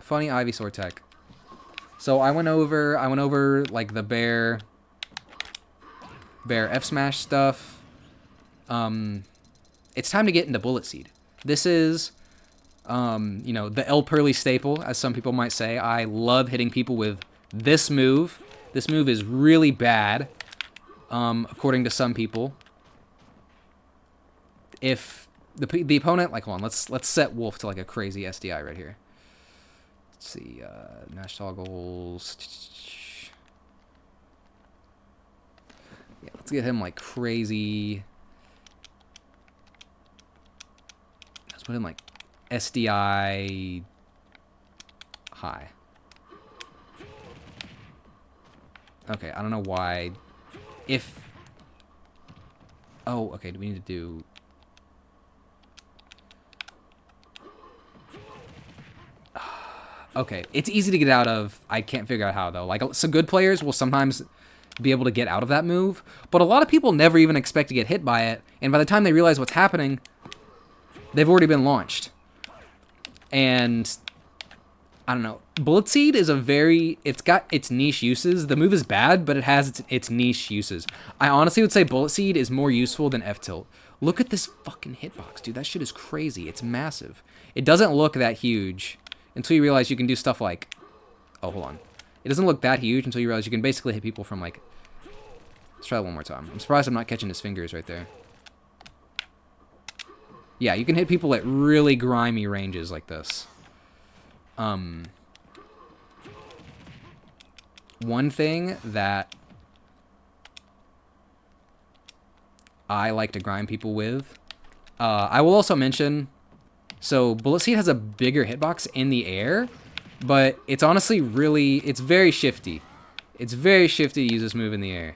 Funny Ivysaur tech. So I went over like the Bair Fsmash stuff. It's time to get into Bullet Seed. This is, you know, the El Pearly staple, as some people might say. I love hitting people with this move. This move is really bad, according to some people. If the opponent, like, hold on, let's set Wolf to like a crazy SDI right here. Let's see, Nash toggles. Yeah, let's get him like crazy. Let's put him like SDI high. Okay, I don't know why. If... Oh, okay, do we need to do... Okay, it's easy to get out of. I can't figure out how, though. Like, some good players will sometimes be able to get out of that move, but a lot of people never even expect to get hit by it, and by the time they realize what's happening, they've already been launched. And... I don't know. Bullet Seed is a very... It's got its niche uses. The move is bad, but it has its niche uses. I honestly would say Bullet Seed is more useful than Ftilt. Look at this fucking hitbox, dude. That shit is crazy. It's massive. It doesn't look that huge until you realize you can do stuff like... Oh, hold on. It doesn't look that huge until you realize you can basically hit people from, like... Let's try that one more time. I'm surprised I'm not catching his fingers right there. Yeah, you can hit people at really grimy ranges like this. One thing that I like to grind people with, I will also mention, so Bullet Seed has a bigger hitbox in the air, but it's honestly it's very shifty. It's very shifty to use this move in the air.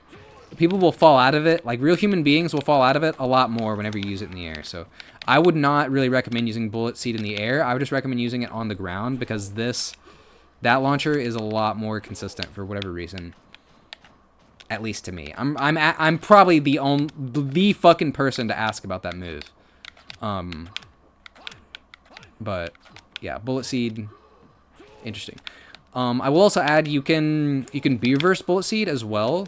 People will fall out of it, like real human beings will fall out of it a lot more whenever you use it in the air. So I would not really recommend using Bullet Seed in the air. I would just recommend using it on the ground because that launcher is a lot more consistent for whatever reason. At least to me. I'm probably the fucking person to ask about that move. But yeah, Bullet Seed, interesting. I will also add you can B-reverse Bullet Seed as well.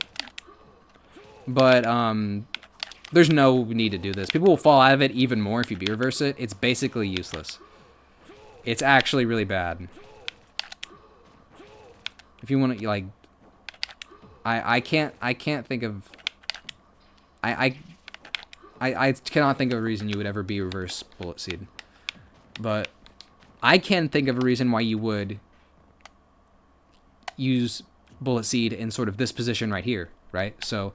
But there's no need to do this. People will fall out of it even more if you B-reverse it. It's basically useless. It's actually really bad. If you want to, like, I can't think of, I cannot think of a reason you would ever B-reverse Bullet Seed. But I can think of a reason why you would use Bullet Seed in sort of this position right here, right? So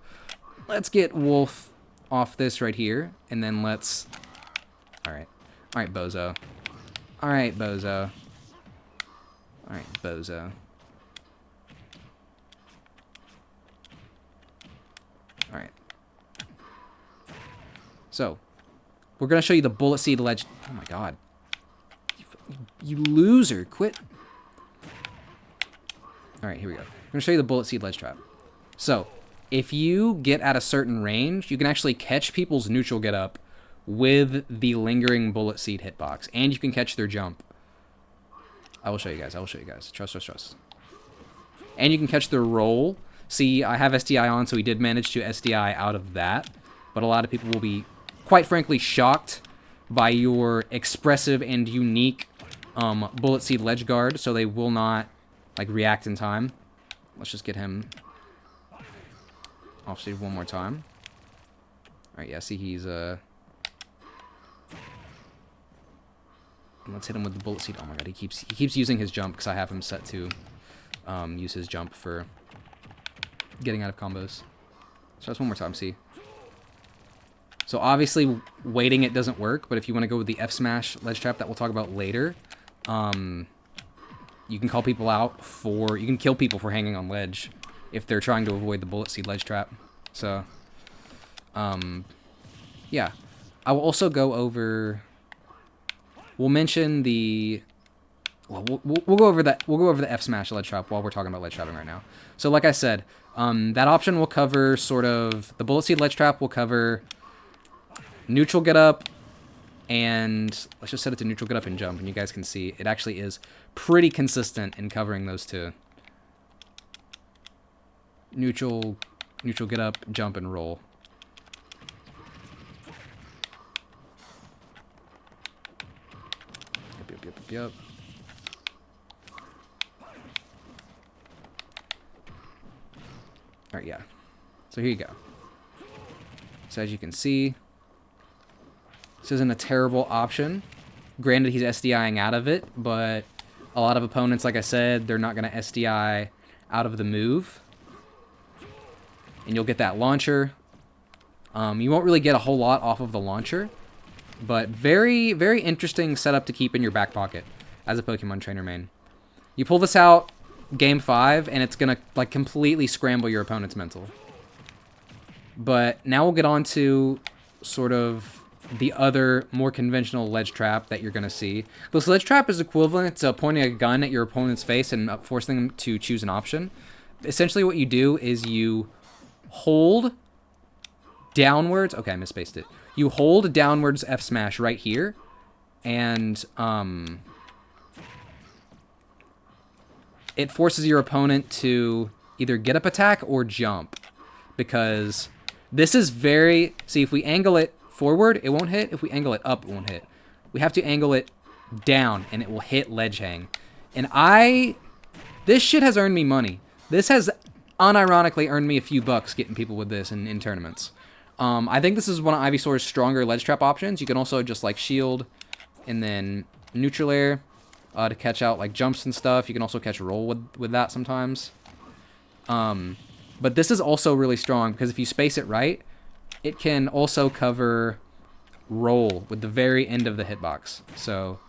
let's get Wolf off this right here, and then let's... Alright, bozo. Alright, bozo. Alright, bozo. Alright. So, we're going to show you the Bullet Seed ledge... Oh my god. You loser, quit. Alright, here we go. We're going to show you the Bullet Seed Ledgetrap. So, if you get at a certain range, you can actually catch people's neutral get up with the lingering Bullet Seed hitbox. And you can catch their jump. I will show you guys. Trust. And you can catch their roll. See, I have SDI on, so we did manage to SDI out of that. But a lot of people will be, quite frankly, shocked by your expressive and unique Bullet Seed Ledgeguard, so they will not, like, react in time. Let's just get him off stage one more time. Alright, yeah, see, he's, let's hit him with the Bullet Seed. Oh my god, he keeps using his jump, because I have him set to use his jump for getting out of combos. So that's one more time, see. So obviously, waiting it doesn't work, but if you want to go with the Fsmash Ledgetrap that we'll talk about later, you can call people out for... You can kill people for hanging on ledge if they're trying to avoid the Bullet Seed Ledgetrap. So, yeah. I will also go over... We'll mention the... Well, we'll go over that. We'll go over the Fsmash Ledgetrap while we're talking about ledgetrapping right now. So, like I said, that option will cover sort of... The Bullet Seed Ledgetrap will cover... Neutral get up, And let's just set it to neutral, get up, and jump, and you guys can see it actually is pretty consistent in covering those two. Neutral, get up, jump, and roll. Yep. Alright, yeah. So here you go. So as you can see, this isn't a terrible option. Granted, he's SDIing out of it, but a lot of opponents, like I said, they're not going to SDI out of the move. And you'll get that launcher. You won't really get a whole lot off of the launcher, but very, very interesting setup to keep in your back pocket as a Pokemon Trainer main. You pull this out game 5, and it's going to like completely scramble your opponent's mental. But now we'll get on to sort of the other more conventional ledge trap that you're going to see. This ledge trap is equivalent to pointing a gun at your opponent's face and forcing them to choose an option. Essentially what you do is you hold downwards. Okay, I misspaced it. You hold downwards F smash right here, and it forces your opponent to either get up attack or jump, because this is very... See, if we angle it forward, it won't hit. If we angle it up, it won't hit. We have to angle it down, and it will hit ledge hang. And this shit has earned me money. This has unironically earned me a few bucks getting people with this in tournaments. I think this is one of Ivysaur's stronger ledge trap options. You can also just like shield and then neutral air to catch out like jumps and stuff. You can also catch roll with that sometimes. But this is also really strong because if you space it right, it can also cover roll with the very end of the hitbox. So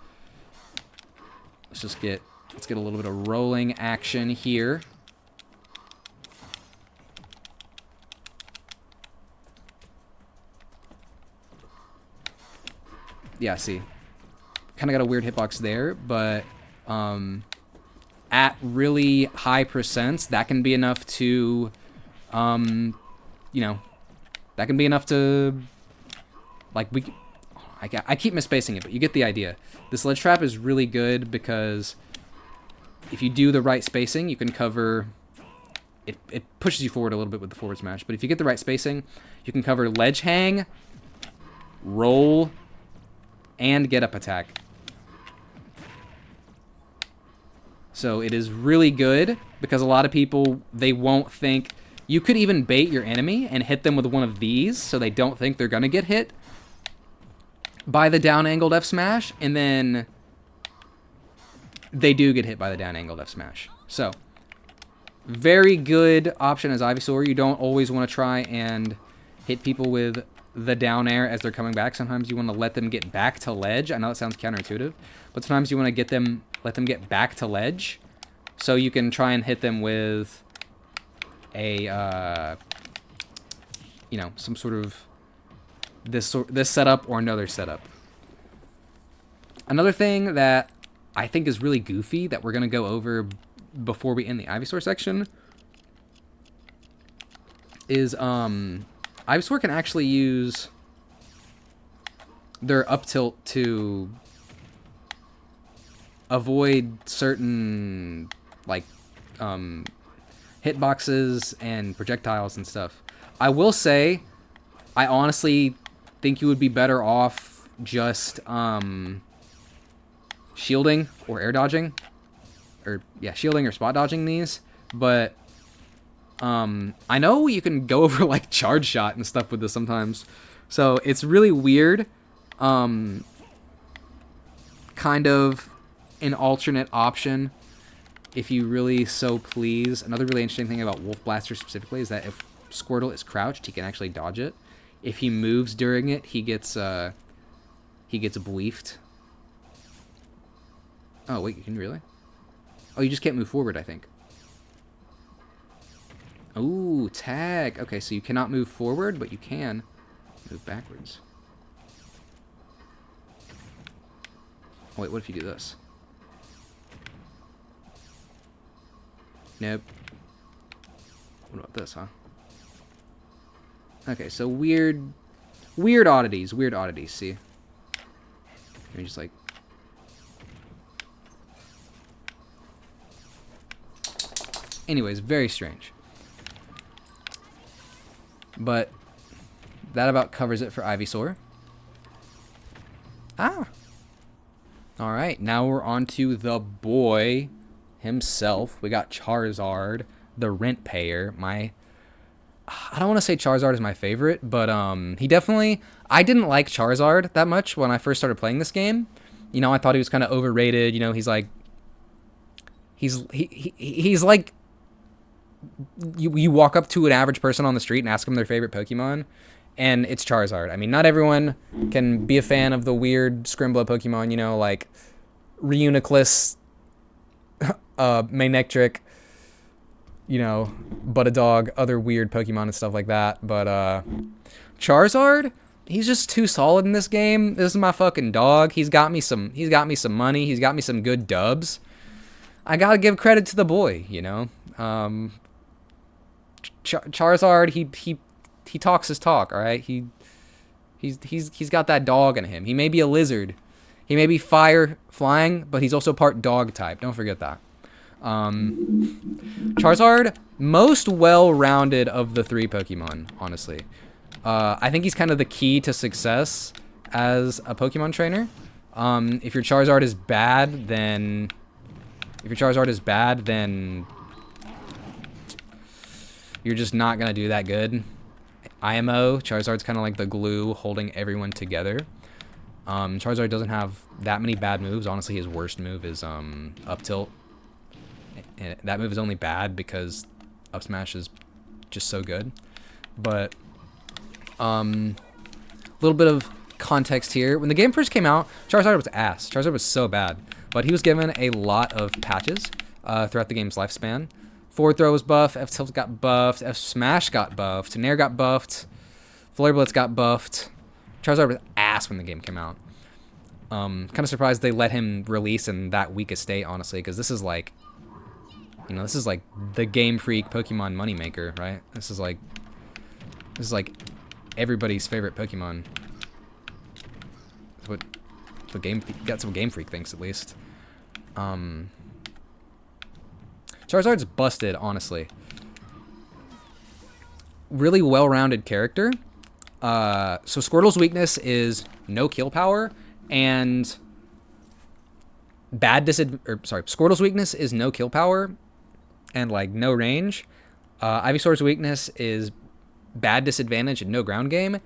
let's get a little bit of rolling action here. Yeah, see, kind of got a weird hitbox there, but at really high percents, that can be enough to, you know, that can be enough to, like, I keep misspacing it, but you get the idea. This ledge trap is really good because if you do the right spacing, you can cover, it pushes you forward a little bit with the forward smash, but if you get the right spacing, you can cover ledge hang, roll, and get up attack. So it is really good because a lot of people, they won't think... You could even bait your enemy and hit them with one of these so they don't think they're going to get hit by the down-angled F-smash, and then they do get hit by the down-angled F-smash. So, very good option as Ivysaur. You don't always want to try and hit people with the down air as they're coming back. Sometimes you want to let them get back to ledge. I know that sounds counterintuitive, but sometimes you want to let them get back to ledge so you can try and hit them with a you know, some sort of this setup or another setup. Another thing that I think is really goofy that we're going to go over before we end the Ivysaur section is Ivysaur can actually use their Uptilt to avoid certain, like, hitboxes and projectiles and stuff. I will say, I honestly think you would be better off just shielding or air dodging. Or, yeah, shielding or spot dodging these. But I know you can go over like charge shot and stuff with this sometimes, so it's really weird. Kind of an alternate option if you really so please. Another really interesting thing about Wolf Blaster specifically is that if Squirtle is crouched, he can actually dodge it. If he moves during it, he gets bleefed. Oh wait, you can really? Oh, you just can't move forward, I think. Ooh, tag. Okay, so you cannot move forward, but you can move backwards. Oh, wait, what if you do this? Nope. What about this, huh? Okay, so weird oddities, see? me just like... Anyways, very strange. But that about covers it for Ivysaur. Ah! Alright, now we're on to the boy himself. We got Charizard, the rent payer. I don't want to say Charizard is my favorite, but he definitely... I didn't like Charizard that much when I first started playing this game. You know, I thought he was kind of overrated. You know, he's like... He's like... You walk up to an average person on the street and ask them their favorite Pokemon, and it's Charizard. I mean, not everyone can be a fan of the weird Scrimblow Pokemon, you know, like Reuniclus, Manectric, you know, Buttadog, other weird Pokemon and stuff like that. But Charizard, he's just too solid in this game. This is my fucking dog. He's got me some money. He's got me some good dubs. I gotta give credit to the boy, you know. Charizard, he talks his talk, all right? He's got that dog in him. He may be a lizard. He may be fire flying, but he's also part dog type. Don't forget that. Charizard, most well-rounded of the 3 Pokemon, honestly. I think he's kind of the key to success as a Pokemon trainer. If your Charizard is bad, then you're just not going to do that good. IMO, Charizard's kind of like the glue holding everyone together. Charizard doesn't have that many bad moves. Honestly, his worst move is Uptilt. And that move is only bad because Up Smash is just so good. But a little bit of context here. When the game first came out, Charizard was ass. Charizard was so bad. But he was given a lot of patches throughout the game's lifespan. Forward throw was buffed, Ftilt got buffed, Fsmash got buffed, Nair got buffed, Flare Blitz got buffed. Charizard was ass when the game came out. Kind of surprised they let him release in that weak a state, honestly, because this is like, you know, this is like the Game Freak Pokemon moneymaker, right? This is like everybody's favorite Pokemon. That's what got some Game Freak thinks, at least. Charizard's busted, honestly. Really well-rounded character. So Squirtle's weakness is no kill power and Squirtle's weakness is no kill power and like no range. Ivysaur's weakness is bad disadvantage and no ground game,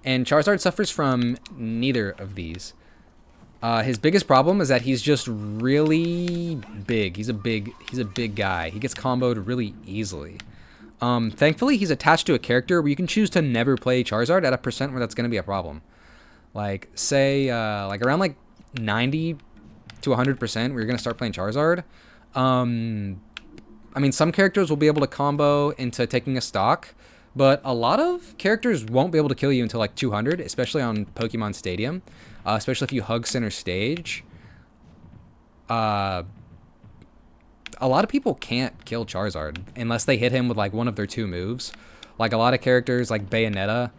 and Charizard suffers from neither of these. His biggest problem is that he's just really big. He's a big guy. He gets comboed really easily. Thankfully, he's attached to a character where you can choose to never play Charizard at a percent where that's going to be a problem. Like, say, like around like 90 to 100% where you're going to start playing Charizard. I mean, some characters will be able to combo into taking a stock, but a lot of characters won't be able to kill you until like 200, especially on Pokemon Stadium. Especially if you hug center stage. A lot of people can't kill Charizard unless they hit him with like one of their 2 moves. Like a lot of characters like Bayonetta,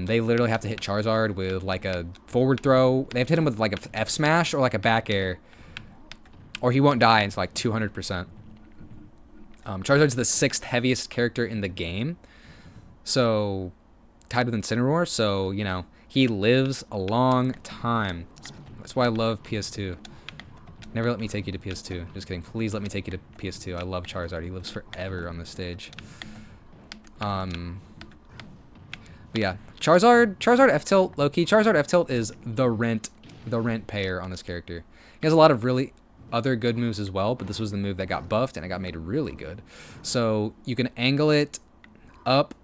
they literally have to hit Charizard with like a forward throw. They have to hit him with like a F smash or like a back air, or he won't die until like 200%. Charizard's the 6th heaviest character in the game, so tied with Incineroar. So you know, he lives a long time. That's why I love PS2. Never let me take you to PS2. Just kidding. Please let me take you to PS2. I love Charizard. He lives forever on this stage. But yeah, Charizard Ftilt, low-key. Charizard Ftilt is the rent payer on this character. He has a lot of really other good moves as well, but this was the move that got buffed and it got made really good. So you can angle it up,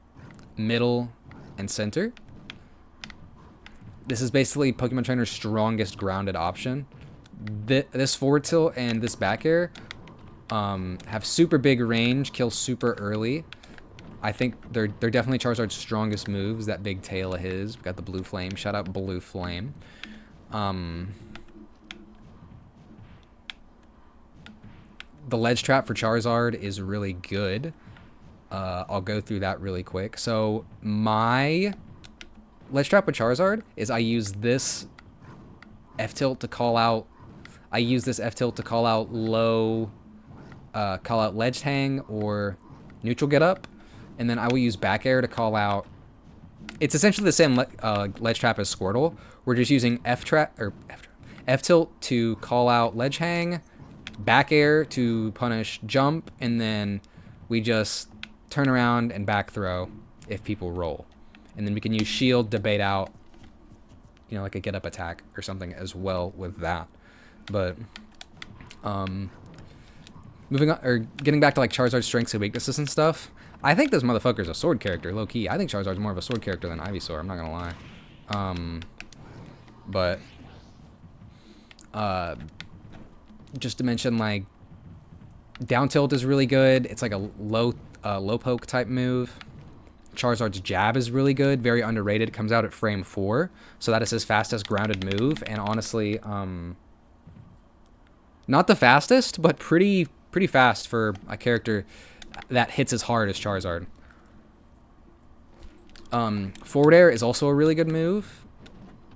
middle, and center. This is basically Pokemon Trainer's strongest grounded option. This forward tilt and this back air have super big range, kill super early. I think they're definitely Charizard's strongest moves, that big tail of his. We've got the Blue Flame. Shout out Blue Flame. The Ledgetrap for Charizard is really good. I'll go through that really quick. So my Ledgetrap with Charizard is I use this Ftilt to call out. I use this Ftilt to call out call out ledge hang or neutral get up, and then I will use back air to call out. It's essentially the same ledge trap as Squirtle. We're just using Ftilt to call out ledge hang, back air to punish jump, and then we just turn around and back throw if people roll. And then we can use shield to bait out, you know, like a get up attack or something as well with that. But moving on, or getting back to like Charizard's strengths and weaknesses and stuff, I think this motherfucker's a sword character, low key. I think Charizard's more of a sword character than Ivysaur, I'm not gonna lie. But just to mention, like, down tilt is really good. It's like a low poke type move. Charizard's jab is really good, very underrated. It comes out at frame 4, so that is his fastest grounded move, and honestly, not the fastest, but pretty fast for a character that hits as hard as Charizard. Forward air is also a really good move.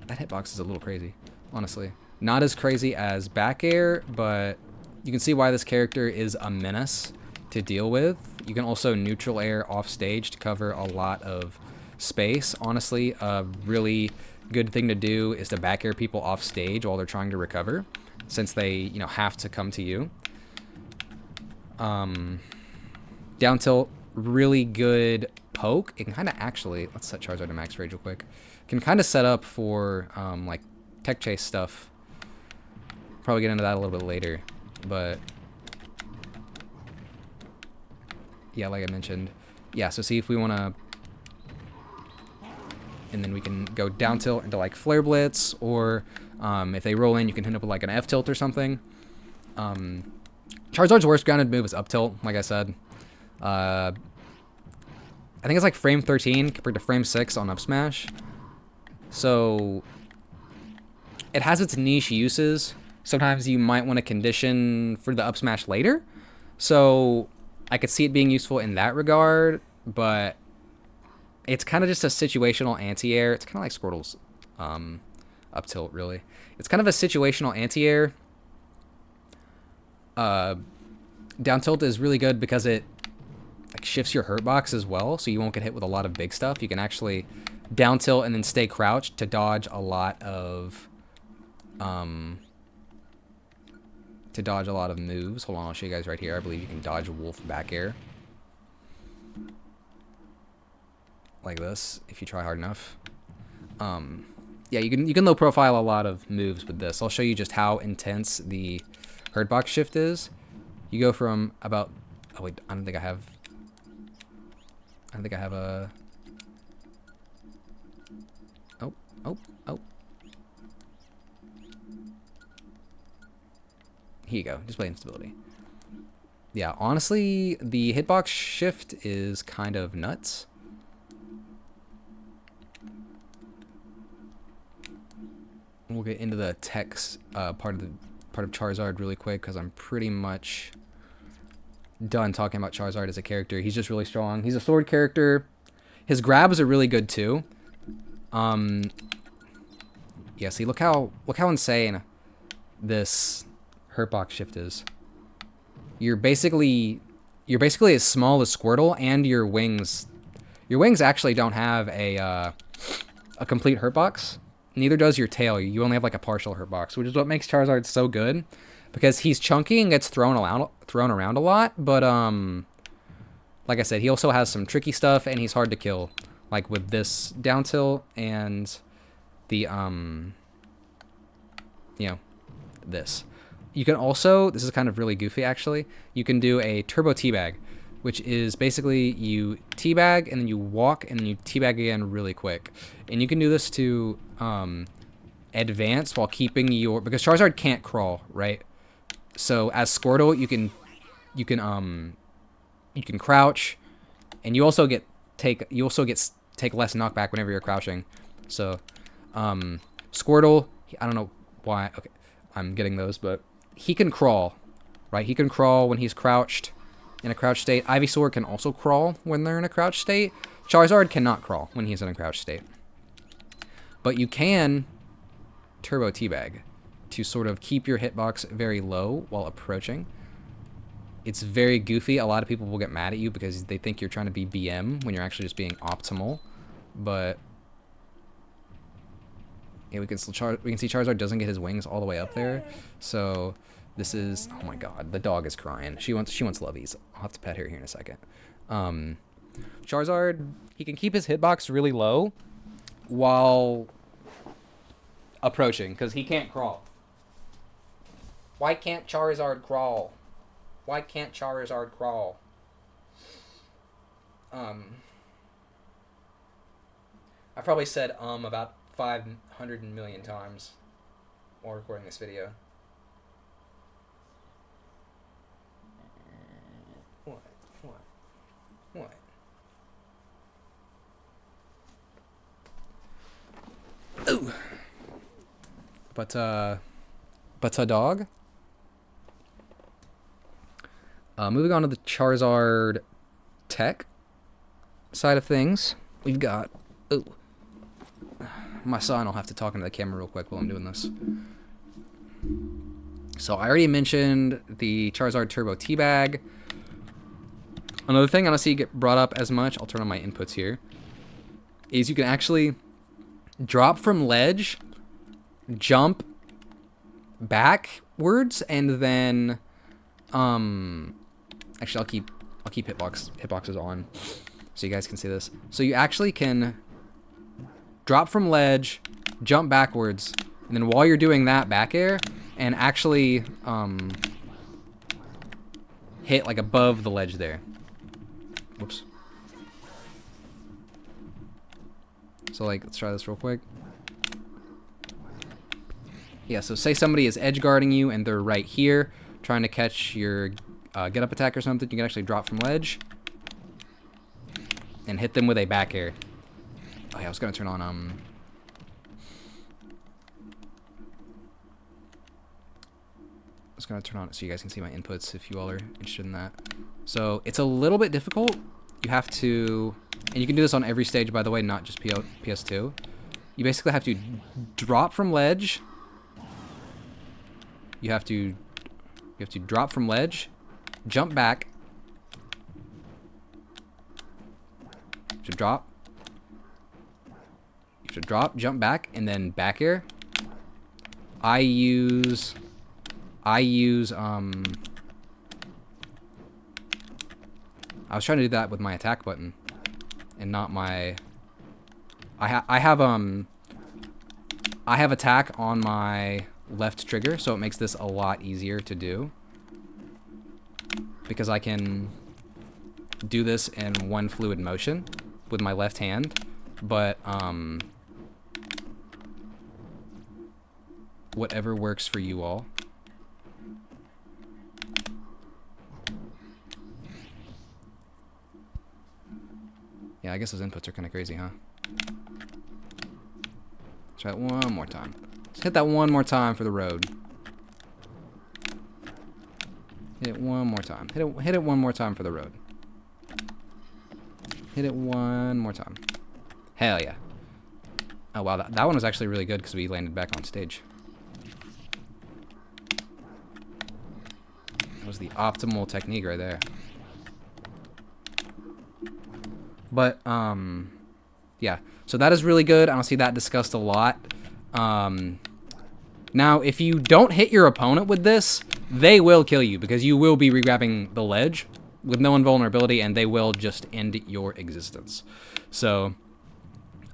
That hitbox is a little crazy, honestly. Not as crazy as back air, but you can see why this character is a menace to deal with. You can also neutral air off stage to cover a lot of space. Honestly, a really good thing to do is to back air people off stage while they're trying to recover, since they, you know, have to come to you. Down tilt, really good poke. It can kind of actually, let's set Charizard to max rage real quick. Can kind of set up for like Techchase stuff. Probably get into that a little bit later, but yeah, like I mentioned, yeah. So see if we want to, and then we can go down tilt into like Flare Blitz, or if they roll in, you can hit up with like an F-tilt or something. Charizard's worst grounded move is Uptilt, like I said. I think it's like frame 13 compared to frame 6 on Upsmash. So it has its niche uses. Sometimes you might want to condition for the Upsmash later. So I could see it being useful in that regard, but it's kind of just a situational anti-air. It's kind of like Squirtle's Uptilt, really. It's kind of a situational anti-air. Down tilt is really good because it like shifts your Hurtbox as well, so you won't get hit with a lot of big stuff. You can actually down tilt and then stay crouched to dodge a lot of moves. Hold on, I'll show you guys right here. I believe you can dodge wolf back air like this if you try hard enough. Yeah, you can low profile a lot of moves with this. I'll show you just how intense the Hurtbox shift is. You go from about, oh wait, I don't think I have a, oh. Here you go, display instability. Yeah, honestly, the hitbox shift is kind of nuts. We'll get into the text part of Charizard really quick, because I'm pretty much done talking about Charizard as a character. He's just really strong. He's a sword character. His grabs are really good too. Yeah, see, look how insane this Hurtbox shift is. You're basically as small as Squirtle, and your wings actually don't have a complete Hurtbox. Neither does your tail. You only have like a partial Hurtbox, which is what makes Charizard so good, because he's chunky and gets thrown around a lot. But like I said, he also has some tricky stuff, and he's hard to kill, like with this down tilt and the you know, this. You can also, this is kind of really goofy actually, you can do a turbo teabag, which is basically you teabag and then you walk and then you teabag again really quick. And you can do this to advance while keeping your, because Charizard can't crawl, right? So as Squirtle, you can crouch, and you also take less knockback whenever you're crouching. So Squirtle, I don't know why, okay, I'm getting those, but he can crawl, right? He can crawl when he's crouched, in a crouched state. Ivysaur can also crawl when they're in a crouched state. Charizard cannot crawl when he's in a crouched state. But you can turbo teabag. to sort of keep your hitbox very low while approaching. It's very goofy. A lot of people will get mad at you because they think you're trying to be BM when you're actually just being optimal. But yeah, we can see Charizard doesn't get his wings all the way up there. So this is, oh my god, the dog is crying. She wants lovies. I'll have to pet her here in a second. Charizard, he can keep his hitbox really low while approaching because he can't crawl. Why can't Charizard crawl? Why can't Charizard crawl? I probably said about 500 million times while recording this video. What? Ooh. But a dog. Moving on to the Charizard tech side of things, we've got... Ooh. My son will have to talk into the camera real quick while I'm doing this. So I already mentioned the Charizard Turbo Teabag. Another thing I don't see get brought up as much, I'll turn on my inputs here, is you can actually drop from ledge, jump backwards, and then... Actually, I'll keep hitboxes on so you guys can see this. So you actually can drop from ledge, jump backwards, and then while you're doing that, back air, and actually hit like above the ledge there. Whoops. So like, let's try this real quick. Yeah, so say somebody is edge guarding you and they're right here trying to catch your get up attack or something, you can actually drop from ledge and hit them with a back air. Oh yeah, I was gonna turn on I was gonna turn on it so you guys can see my inputs if you all are interested in that. So it's a little bit difficult. You have to, and you can do this on every stage, by the way, not just PS2. You basically have to drop from ledge. You have to drop from ledge, jump back, you have to drop, jump back, and then back air. I use I was trying to do that with my attack button and not my I have attack on my left trigger, so it makes this a lot easier to do because I can do this in one fluid motion with my left hand, but whatever works for you all. Yeah, I guess those inputs are kind of crazy, huh? Let's try it one more time. Let's hit that one more time for the road. Hit it one more time. Hit it one more time for the road. Hit it one more time. Hell yeah. Oh wow, that one was actually really good because we landed back on stage. That was the optimal technique right there. But, yeah. So that is really good. I don't see that discussed a lot. Now, if you don't hit your opponent with this, they will kill you because you will be regrabbing the ledge with no invulnerability, and they will just end your existence. So,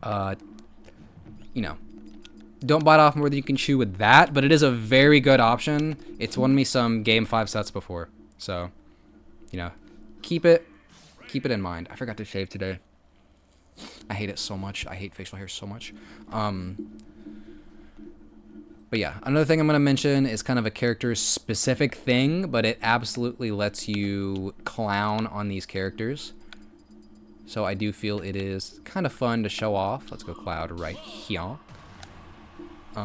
you know, don't bite off more than you can chew with that, but it is a very good option. It's won me some Game 5 sets before. So, you know, keep it in mind. I forgot to shave today. I hate it so much. I hate facial hair so much. But yeah, another thing I'm going to mention is kind of a character-specific thing, but it absolutely lets you clown on these characters. So I do feel it is kind of fun to show off. Let's go Cloud right here. We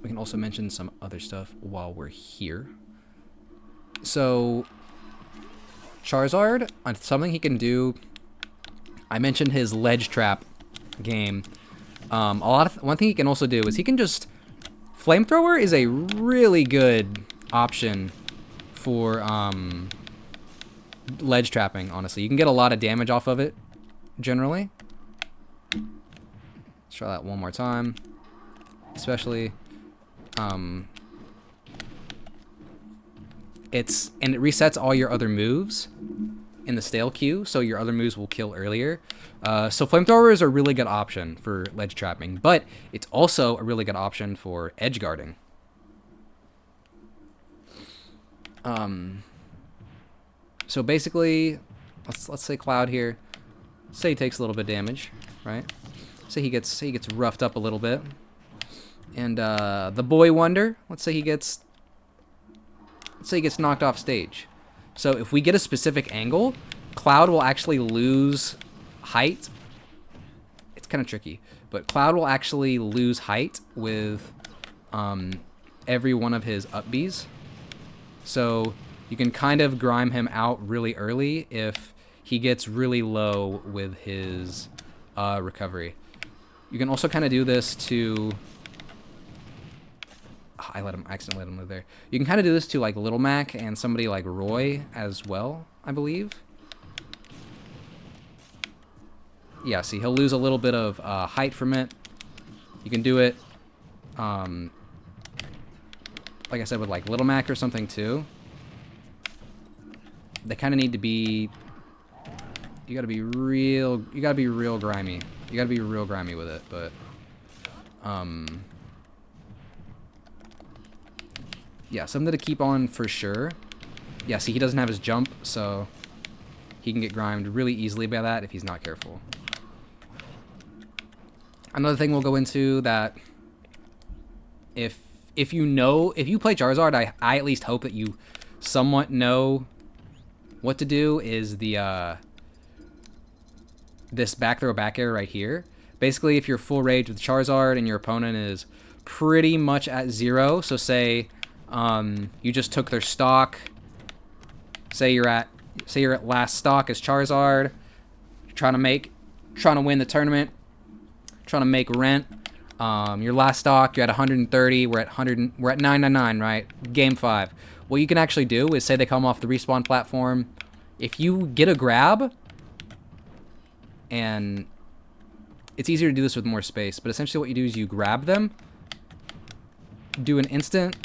can also mention some other stuff while we're here. So, Charizard, something he can do, I mentioned his Ledgetrap game. One thing he can also do is he can just... Flamethrower is a really good option for ledge trapping, honestly. You can get a lot of damage off of it, generally. Let's try that one more time. Especially... it resets all your other moves in the stale queue, so your other moves will kill earlier. So Flamethrower is a really good option for ledge trapping, but it's also a really good option for edge guarding. So basically, let's say Cloud here. Say he takes a little bit of damage, right? Say he gets roughed up a little bit, and the Boy Wonder. Let's say he gets knocked off stage. So if we get a specific angle, Cloud will actually lose height. It's kind of tricky, but Cloud will actually lose height with every one of his up Bs. So you can kind of grime him out really early if he gets really low with his recovery. You can also kind of do this to... I accidentally let him move there. You can kind of do this to like Little Mac and somebody like Roy as well, I believe. Yeah, see, he'll lose a little bit of height from it. You can do it, like I said, with like Little Mac or something too. They kind of need to be... You gotta be real grimy. You gotta be real grimy with it, but... yeah, something to keep on for sure. Yeah, see, he doesn't have his jump, so he can get grimed really easily by that if he's not careful. Another thing we'll go into that if you play Charizard, I at least hope that you somewhat know what to do is the this backthrow back air right here. Basically, if you're full rage with Charizard and your opponent is pretty much at 0, so say you just took their stock. Say you're at last stock as Charizard, trying to win the tournament, trying to make rent. Your last stock, you're at 130. We're at 999, right? Game 5. What you can actually do is say they come off the respawn platform. If you get a grab, and it's easier to do this with more space, but essentially what you do is you grab them, do an instant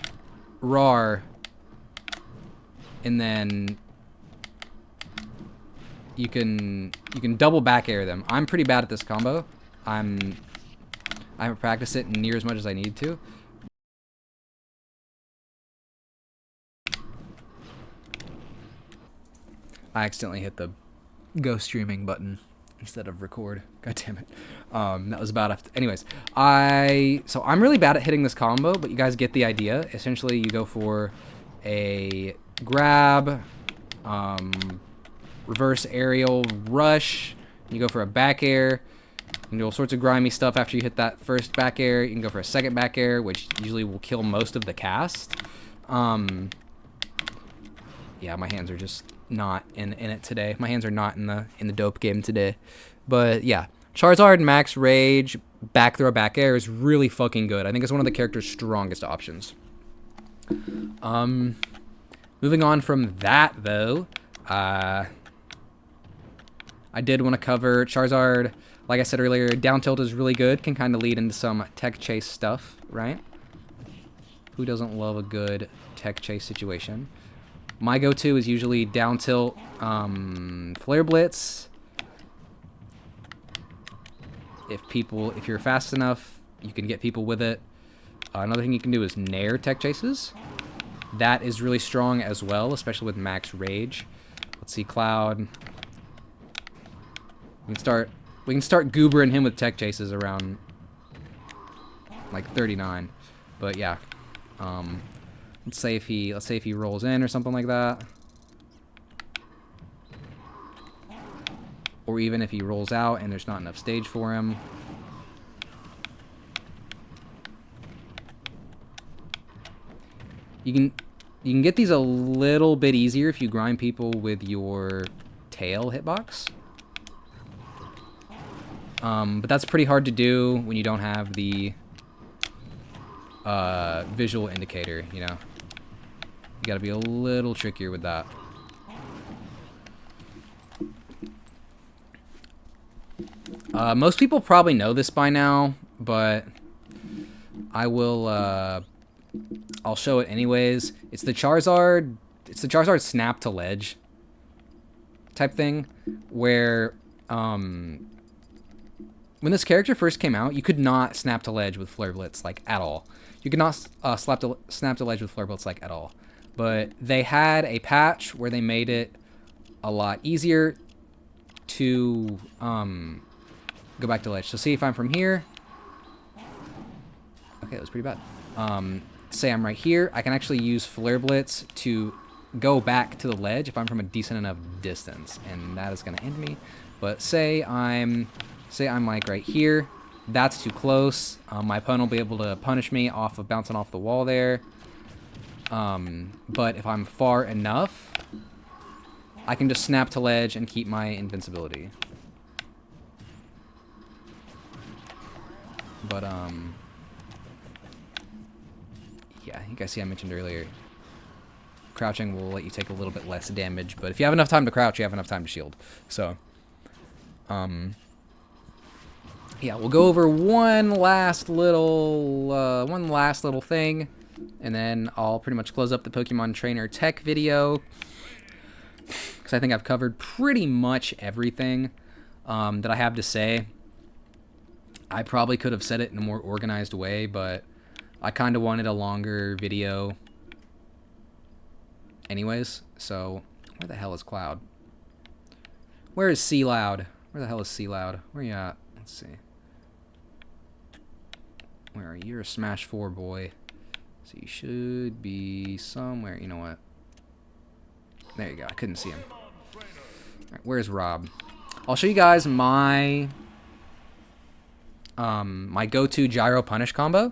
RAR, and then you can double back air them. I'm pretty bad at this combo. I haven't practiced it near as much as I need to. I accidentally hit the go streaming button instead of record. God damn it. That was about after. Anyways, so I'm really bad at hitting this combo, but you guys get the idea. Essentially, you go for a grab, reverse aerial rush. You go for a back air. You can do all sorts of grimy stuff after you hit that first back air. You can go for a second back air, which usually will kill most of the cast. Yeah, my hands are just not in it today. My hands are not in the dope game today. But yeah, Charizard Max Rage Backthrow Back Air is really fucking good. I think it's one of the character's strongest options. Moving on from that though, I did want to cover Charizard. Like I said earlier, down tilt is really good. Can kind of lead into some Techchase stuff, right? Who doesn't love a good Techchase situation? My go-to is usually down tilt, Flare Blitz. If you're fast enough, you can get people with it. Another thing you can do is Nair Techchases. That is really strong as well, especially with Max Rage. Let's see, Cloud. We can start goobering him with Techchases around like 39. But yeah. Let's say if he rolls in or something like that. Or even if he rolls out and there's not enough stage for him. You can get these a little bit easier if you grind people with your tail hitbox. But that's pretty hard to do when you don't have the visual indicator, you know. You gotta be a little trickier with that. Most people probably know this by now, but I will, I'll show it anyways. It's the Charizard snap to ledge type thing, where, when this character first came out, you could not snap to ledge with Flare Blitz, like, at all. You could not snap to ledge with Flare Blitz, like, at all. But they had a patch where they made it a lot easier to go back to ledge. So see if I'm from here. Okay, that was pretty bad. Say I'm right here. I can actually use Flare Blitz to go back to the ledge if I'm from a decent enough distance, and that is going to end me. But say I'm like right here. That's too close. My opponent will be able to punish me off of bouncing off the wall there. But if I'm far enough, I can just snap to ledge and keep my invincibility. But, yeah, you guys see I mentioned earlier, crouching will let you take a little bit less damage, but if you have enough time to crouch, you have enough time to shield. So, yeah, we'll go over one last little thing, and then I'll pretty much close up the Pokemon Trainer tech video, because I think I've covered pretty much everything that I have to say. I probably could have said it in a more organized way, but I kind of wanted a longer video anyways. So, where the hell is Cloud? Where is C Loud? Where the hell is C Loud? Where you at? Let's see. Where are you? You're a Smash 4 boy. So you should be somewhere. You know what? There you go. I couldn't see him. Alright, where's Rob? I'll show you guys my my go-to Gyro punish combo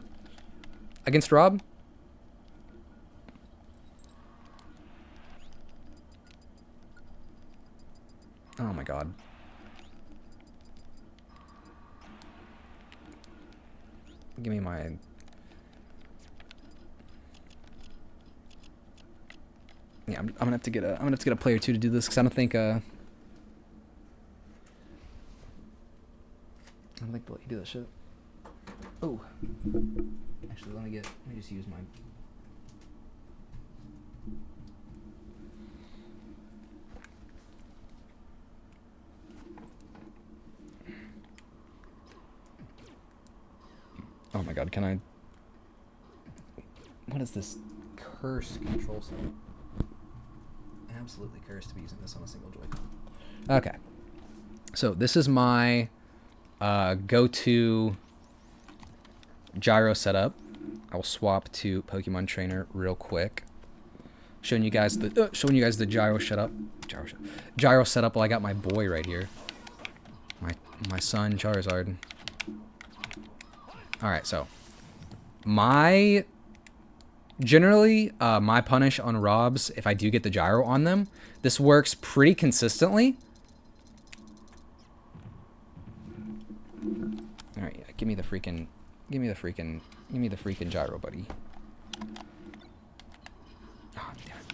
against Rob. Oh my god. Give me my... Yeah, I'm gonna have to get a player 2 to do this, because I don't think they'll let you do that shit. Oh. Actually, let me just use my... Oh my god, can I... What is this curse control setting? Absolutely cursed to be using this on a single Joy-Con. Okay. So this is my go-to gyro setup. I will swap to Pokemon Trainer real quick. Showing you guys the gyro setup. Gyro setup while I got my boy right here. My son Charizard. Alright, so generally, my punish on Robs, if I do get the gyro on them, this works pretty consistently. Alright, yeah, give me the freaking gyro, buddy. Oh, damn it.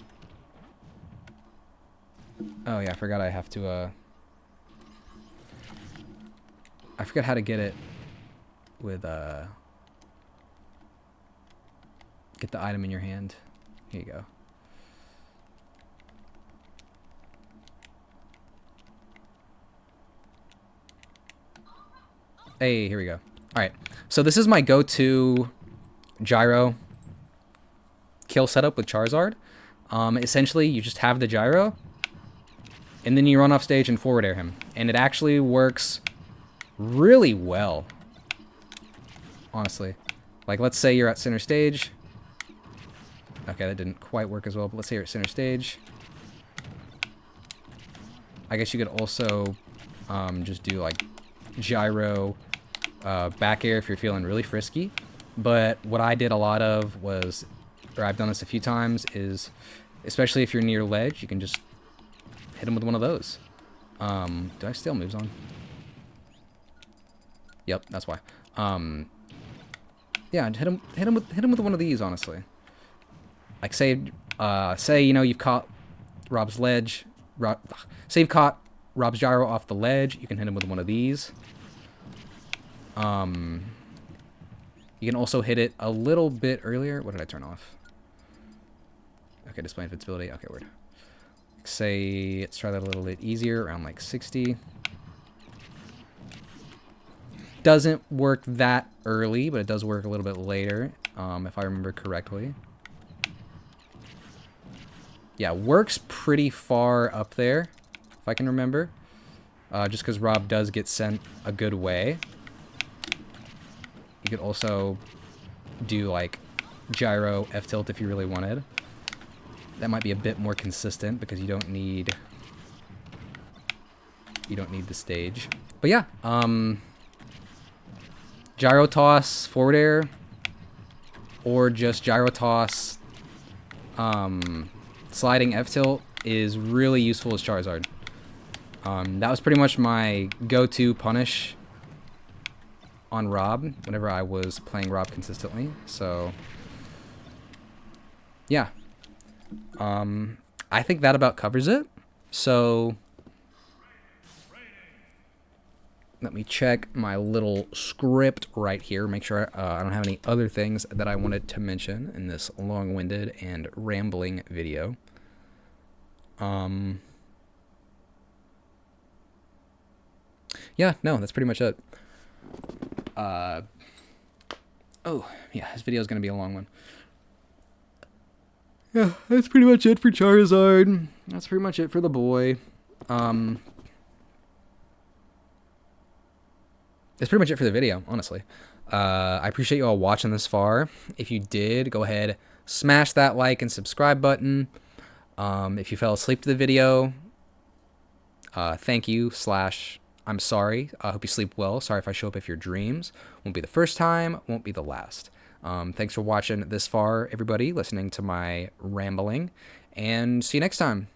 Oh yeah, I forgot I have to, I forgot how to get it with, get the item in your hand. Here you go. Hey, here we go. Alright, so this is my go-to gyro kill setup with Charizard. Essentially, you just have the gyro, and then you run off stage and forward air him. And it actually works really well, honestly. Like, let's say you're at center stage. Okay, that didn't quite work as well, but let's say you're at center stage. I guess you could also just do, like, gyro back air if you're feeling really frisky. But what I did a lot of was, or I've done this a few times, is, especially if you're near ledge, you can just hit him with one of those. Do I have stale moves on? Yep, that's why. Yeah, hit him with one of these, honestly. Like, say, you know, you've caught Rob's ledge. Say you've caught Rob's gyro off the ledge. You can hit him with one of these. You can also hit it a little bit earlier. What did I turn off? Okay, display invincibility. Okay, word. Say, let's try that a little bit easier, around like 60. Doesn't work that early, but it does work a little bit later, if I remember correctly. Yeah, works pretty far up there, if I can remember. Just because Rob does get sent a good way. You could also do, like, Gyro, Ftilt if you really wanted. That might be a bit more consistent because you don't need the stage. But yeah, Gyro Toss, forward air, or just Gyro Toss, sliding Ftilt is really useful as Charizard. That was pretty much my go-to punish on Rob whenever I was playing Rob consistently. So, yeah. I think that about covers it. So, let me check my little script right here. Make sure I don't have any other things that I wanted to mention in this long-winded and rambling video. Yeah, no, that's pretty much it. Oh, yeah, this video is going to be a long one. Yeah, that's pretty much it for Charizard. That's pretty much it for the boy. That's pretty much it for the video, honestly. I appreciate you all watching this far. If you did, go ahead, smash that like and subscribe button. If you fell asleep to the video, thank you / I'm sorry. I hope you sleep well. Sorry if I show up if your dreams. Won't be the first time, won't be the last. Thanks for watching this far, everybody, listening to my rambling, and see you next time.